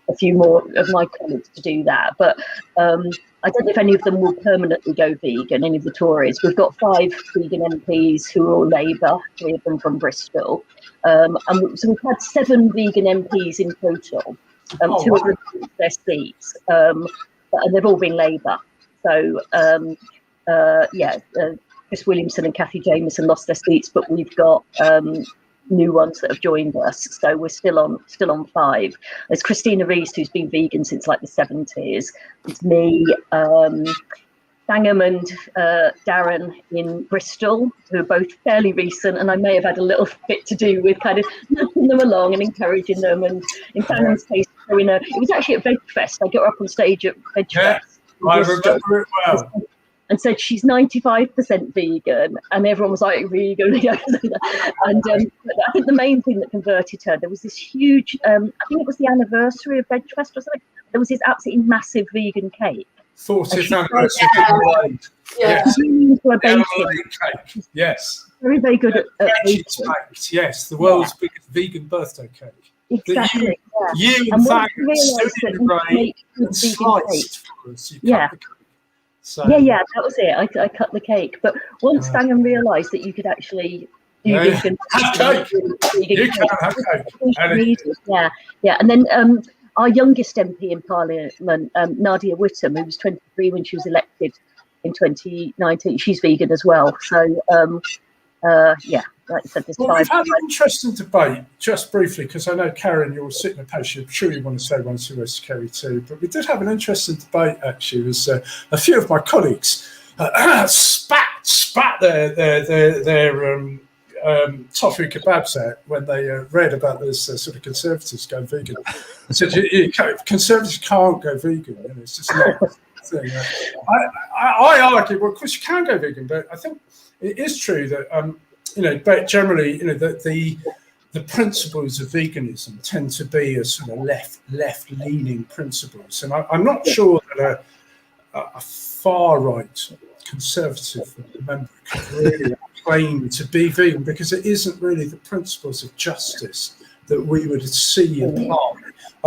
a few more of my colleagues to do that. But I don't know if any of them will permanently go vegan, any of the Tories. We've got 5 vegan MPs who are all Labour, 3 of them from Bristol. And so we've had 7 vegan MPs in total. 2 of them lost their seats, and they've all been Labour. So, Chris Williamson and Cathy Jameson lost their seats, but we've got new ones that have joined us. So we're still on 5. There's Christina Rees, who's been vegan since like the 70s. It's me, Bangham and Darren in Bristol, who are both fairly recent, and I may have had a little bit to do with kind of nudging them along and encouraging them. And in Bangham's case, it was actually at VegFest. I got her up on stage at VegFest. Yeah, I remember it well. And said she's 95% vegan, and everyone was like, vegan. And I think the main thing that converted her, there was this huge, I think it was the anniversary of VegFest or something. There was this absolutely massive vegan cake. 40th anniversary. Cake. Yes. Very, very good at yes, the world's biggest vegan birthday cake. Exactly. You and Fang sliced for us. So, that was it. I cut the cake. But once Bangham realised that you could actually do vegan cake. You can have cake. Yeah. And then our youngest MP in Parliament, Nadia Whittam, who was 23 when she was elected in 2019, she's vegan as well. So, like I said, there's 5. We've had an interesting debate, just briefly, because I know, Karen, you're sitting in post. I'm sure you want to say one to us, Kerry, too. But we did have an interesting debate, actually. It was a few of my colleagues spat their tofu kebabs out when they read about this sort of Conservatives going vegan. I said, Conservatives can't go vegan. It's just not a thing. I argue, well, of course you can go vegan, but I think it is true that but generally, the principles of veganism tend to be a sort of left-leaning principles, and I'm not sure that a far-right Conservative member could really claim to be vegan, because it isn't really the principles of justice that we would see apply.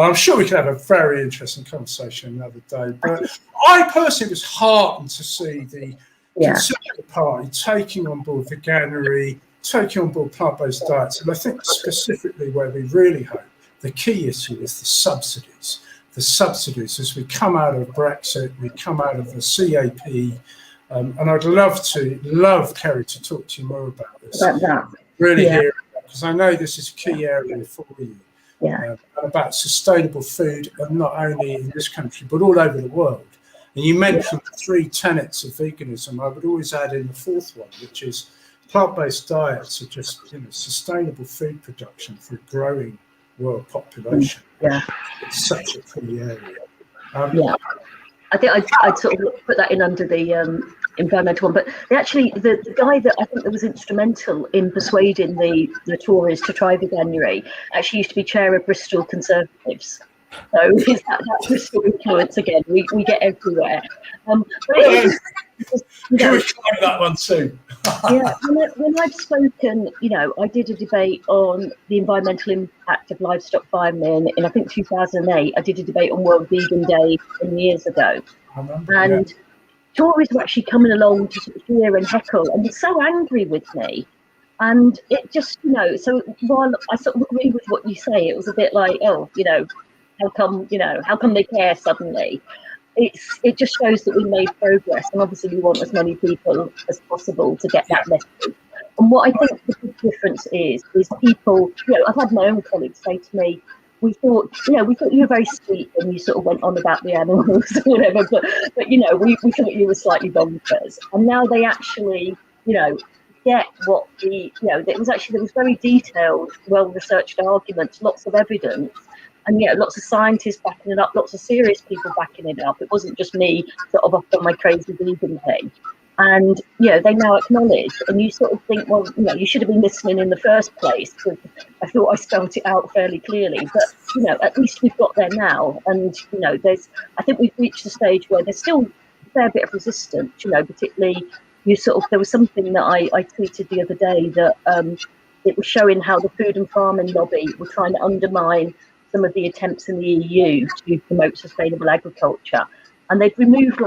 I'm sure we could have a very interesting conversation another day. But I personally was heartened to see the Conservative Party taking on board veganuary, taking on board plant-based diets. And I think specifically where we really hope the key issue is the subsidies. The subsidies as we come out of Brexit, we come out of the CAP. And I'd love Kerry to talk to you more about this. Really hear it, because I know this is a key area for you. About sustainable food, and not only in this country but all over the world. And you mentioned the 3 tenets of veganism. I would always add in the 4th one, which is plant-based diets are just sustainable food production for a growing world population. It's such a key area. I think I'd sort of put that in under the environmental one, but the guy that I think that was instrumental in persuading the Tories to try veganuary actually used to be chair of Bristol Conservatives. So it's that Bristol influence again. We get everywhere. Can we try that one too? When I've spoken, I did a debate on the environmental impact of livestock farming in I think 2008. I did a debate on World Vegan Day 10 years ago, and Tories were actually coming along to sort of hear and heckle, and were so angry with me. And it just, so while I sort of agree with what you say, it was a bit like, how come they care suddenly? It just shows that we made progress, and obviously we want as many people as possible to get that message. And what I think the big difference is people, I've had my own colleagues say to me, we thought you were very sweet when you sort of went on about the animals or whatever, but we thought you were slightly bonkers. And now they actually, get what there was very detailed, well-researched arguments, lots of evidence. And lots of scientists backing it up, lots of serious people backing it up. It wasn't just me sort of up on my crazy vegan thing. And they now acknowledge, and you sort of think, well, you should have been listening in the first place, because I thought I spelled it out fairly clearly. But at least we've got there now, and I think we've reached a stage where there's still a fair bit of resistance. Particularly there was something that I tweeted the other day that it was showing how the food and farming lobby were trying to undermine some of the attempts in the EU to promote sustainable agriculture, and they've removed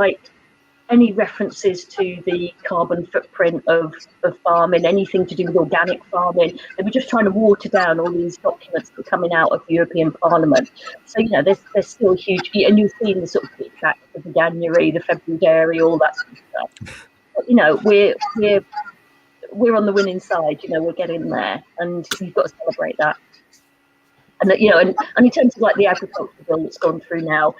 any references to the carbon footprint of farming, anything to do with organic farming. They were just trying to water down all these documents that were coming out of the European Parliament. So there's still huge, and you've seen the sort of feedback of the Veganuary, the February Dairy, all that sort of stuff. But we're on the winning side. We're getting there, and you've got to celebrate that. And and in terms of the agriculture bill that's gone through now,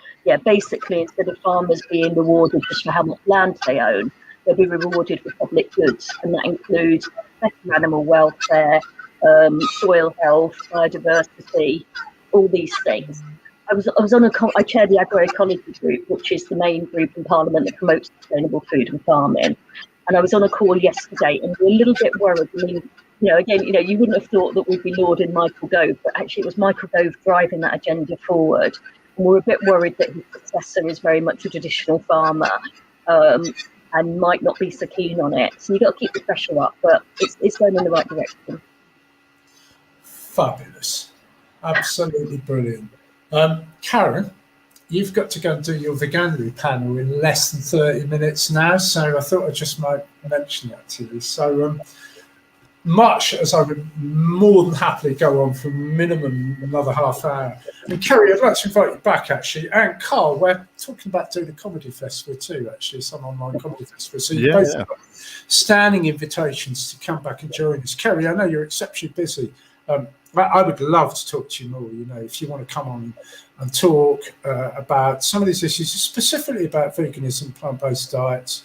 basically instead of farmers being rewarded just for how much land they own, they'll be rewarded for public goods, and that includes better animal welfare, soil health, biodiversity, all these things. I chair the agroecology group, which is the main group in Parliament that promotes sustainable food and farming. And I was on a call yesterday, and we're a little bit worried. I mean, you wouldn't have thought that we'd be lauding Michael Gove, but actually it was Michael Gove driving that agenda forward. And we're a bit worried that his successor is very much a traditional farmer and might not be so keen on it. So you've got to keep the pressure up, but it's going in the right direction. Fabulous. Absolutely brilliant. Karen, you've got to go and do your veganuary panel in less than 30 minutes now, so I thought I just might mention that to you. So much as I would more than happily go on for minimum another half hour. And Kerry, I'd like to invite you back actually. And Carl, we're talking about doing a comedy festival too, actually, some online comedy festival. So you both got standing invitations to come back and join us. Kerry, I know you're exceptionally busy. I would love to talk to you more, if you want to come on and talk about some of these issues, specifically about veganism, plant-based diets,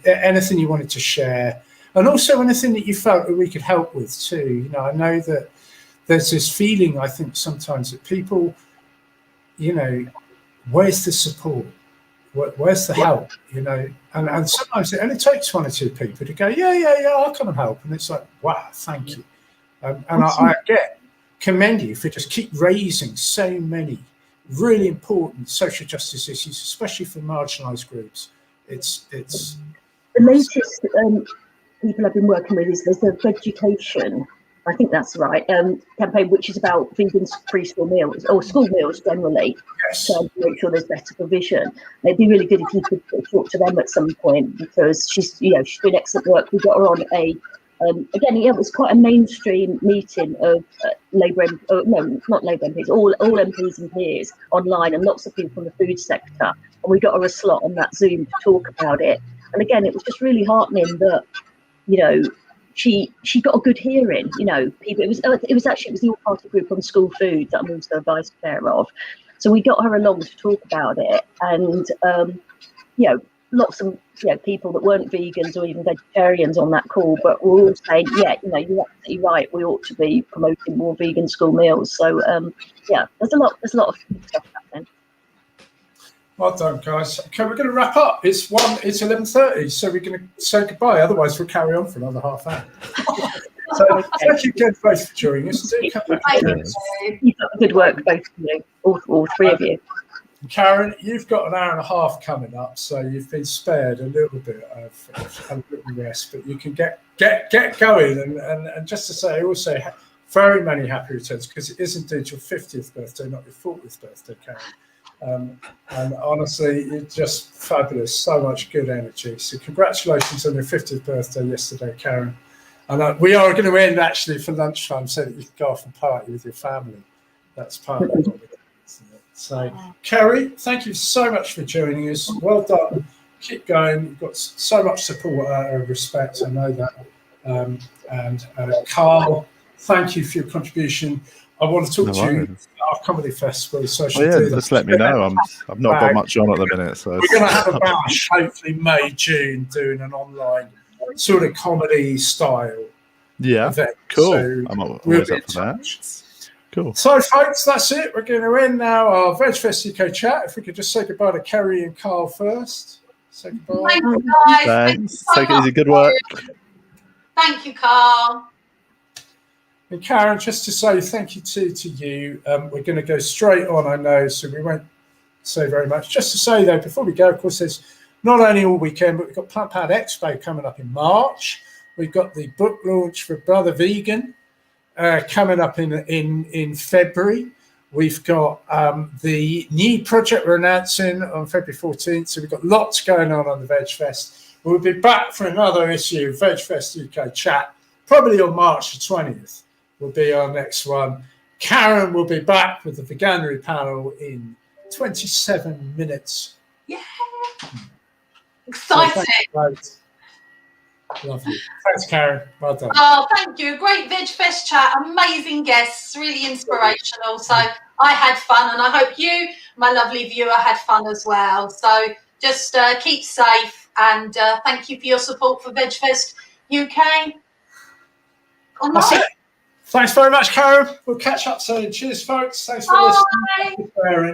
anything you wanted to share. And also anything that you felt that we could help with too. I know that there's this feeling, I think, sometimes that people, where's the support? Where's the help? And sometimes it only takes one or two people to go, I'll come and help. And it's like, wow, thank you. And I commend you for just keep raising so many really important social justice issues, especially for marginalised groups. It's the latest. People I've been working with is there's a vegetation I think that's right, campaign, which is about vegan preschool meals or school meals generally. Yes. So make sure there's better provision. It'd be really good if you could talk to them at some point, because she's doing excellent work. We got her on a it was quite a mainstream meeting of Labour, not Labour MPs, all MPs and peers online, and lots of people from the food sector. And we got her a slot on that Zoom to talk about it. And again, it was just really heartening that, she got a good hearing. It was the All Party Group on School Food that I'm also a vice chair of. So we got her along to talk about it, and lots of people that weren't vegans or even vegetarians on that call, but we're all saying, you're absolutely right. We ought to be promoting more vegan school meals. So there's a lot of stuff happening. Well done, guys. Okay, we're going to wrap up. It's 11:30, so we're going to say goodbye. Otherwise, we'll carry on for another half hour. So thank you again both for joining us. Do come back. You've got good work, both of you, all three of you. Karen, you've got an hour and a half coming up, so you've been spared a little bit of a little rest, but you can get going. And just to say, also very many happy returns, because it is indeed your 50th birthday, not your 40th birthday, Karen. And honestly, it's just fabulous. So much good energy. So congratulations on your 50th birthday yesterday, Karen. And we are going to end actually for lunchtime so that you can go off and party with your family. That's part of what we're doing, isn't it? So, Kerry, thank you so much for joining us. Well done. Keep going. You've got so much support and respect. I know that. And Carl, thank you for your contribution. I want to talk to you about our comedy festival, so I should do that. Just let me know. I've not got much on at the minute. So we're going to have a bash, hopefully May, June, doing an online sort of comedy style event. Cool. So I'm always up for that. Cool. So, folks, that's it. We're going to end now our VegfestUK Chat. If we could just say goodbye to Kerry and Carl first. Say goodbye. Thank you, guys. Thanks. Take it easy. Good work. Thank you, Carl. And Karen, just to say thank you to you. We're going to go straight on, I know, so we won't say very much. Just to say, though, before we go, of course, there's not only all weekend, but we've got Plant Powered Expo coming up in March. We've got the book launch for Brother Vegan coming up in February. We've got the new project we're announcing on February 14th. So we've got lots going on the Veg Fest. We'll be back for another issue of VegfestUK Chat, probably on March the 20th. Will be our next one. Karen will be back with the Veganuary panel in 27 minutes. Yeah. Exciting. So lovely. Thanks, Karen. Well done. Oh, thank you. Great VegFest chat. Amazing guests. Really inspirational. So I had fun, and I hope you, my lovely viewer, had fun as well. So just keep safe, and thank you for your support for VegFest UK. That's it. Thanks very much, Karen. We'll catch up soon. Cheers, folks. Thanks for listening. Bye.